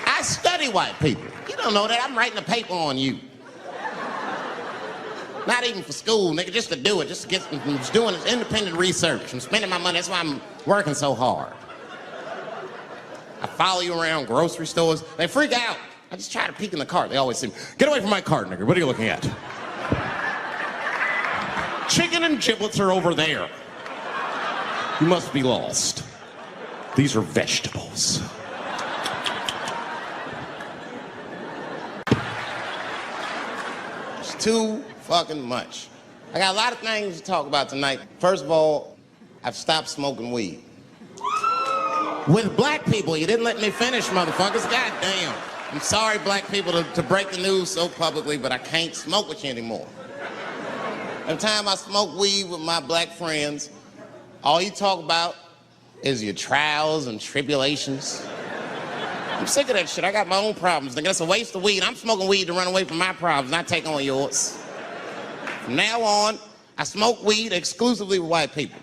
I study white people. You don't know that. I'm writing a paper on you. Not even for school, nigga, just to do it, just to get, I'm just doing independent research. I'm spending my money, that's why I'm working so hard. I follow you around grocery stores. They freak out. I just try to peek in the cart. They always say, get away from my cart, nigga. What are you looking at? Chicken and giblets are over there. You must be lost. These are vegetables. It's too fucking much. I got a lot of things to talk about tonight. First of all, I've stopped smoking weed. With black people, you didn't let me finish, motherfuckers. God damn. I'm sorry, black people, to break the news so publicly, but I can't smoke with you anymore. Every time I smoke weed with my black friends, all you talk about is your trials and tribulations. I'm sick of that shit. I got my own problems. Nigga, that's a waste of weed. I'm smoking weed to run away from my problems, not take on yours. From now on, I smoke weed exclusively with white people.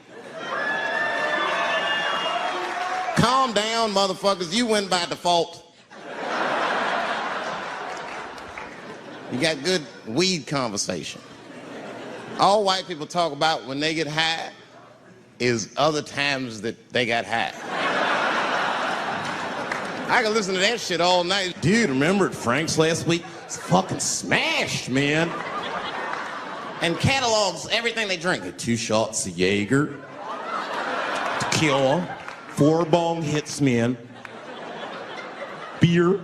Calm down, motherfuckers. You win by default. You got good weed conversation. All white people talk about when they get high is other times that they got high. I can listen to that shit all night. Dude, remember at Frank's last week? It's fucking smashed, man. And catalogs everything they drink. 2 shots of Jaeger, tequila, 4 bong hits, man, beer,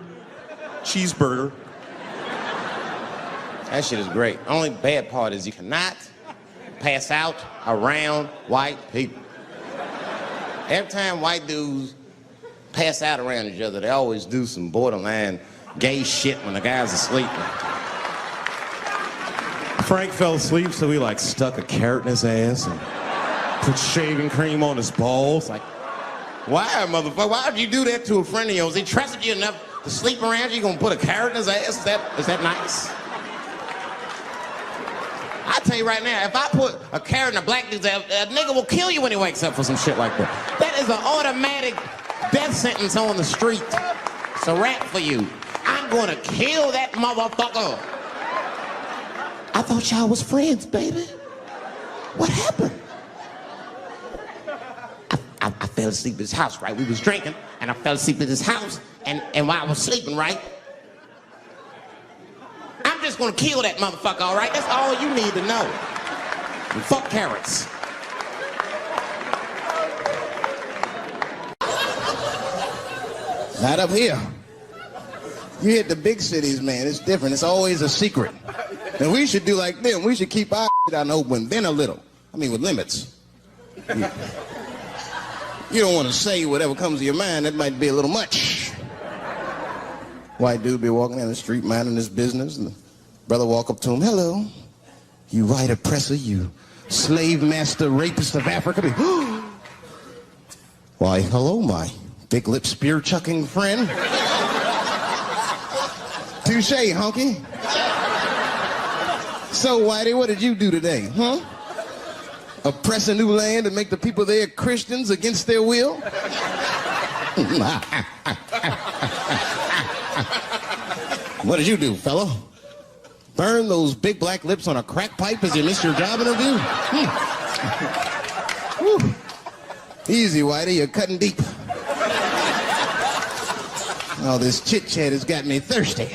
cheeseburger. That shit is great. Only bad part is you cannot pass out around white people. Every time white dudes pass out around each other, they always do some borderline gay shit when the guy's asleep. Frank fell asleep, so we stuck a carrot in his ass and put shaving cream on his balls. Why, motherfucker? Why would you do that to a friend of yours? He trusted you enough to sleep around you, you gonna put a carrot in his ass? Is that nice? I tell you right now, if I put a carrot in a black dude's ass, a nigga will kill you when he wakes up for some shit like that. That is an automatic death sentence on the street. It's a rap for you. I'm gonna kill that motherfucker. I thought y'all was friends, baby. What happened? I fell asleep at his house, right? We was drinking, and I fell asleep at his house, and while I was sleeping, right? I'm just gonna kill that motherfucker, all right? That's all you need to know. And fuck carrots. Not up here. You hit the big cities, man. It's different. It's always a secret. And we should do like them. We should keep our out in the open, then a little. I mean, with limits. You don't want to say whatever comes to your mind. That might be a little much. White dude be walking down the street minding his business, and the brother walk up to him. Hello, you white oppressor, you slave master rapist of Africa. Why, hello, my big lip spear chucking friend. Touche, honky. So, Whitey, what did you do today, huh? Oppress a new land and make the people there Christians against their will? What did you do, fellow? Burn those big black lips on a crack pipe as you missed your job interview? Easy, Whitey, you're cutting deep. Oh, this chit-chat has got me thirsty.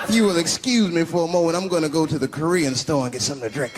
If you will excuse me for a moment, I'm going to go to the Korean store and get something to drink.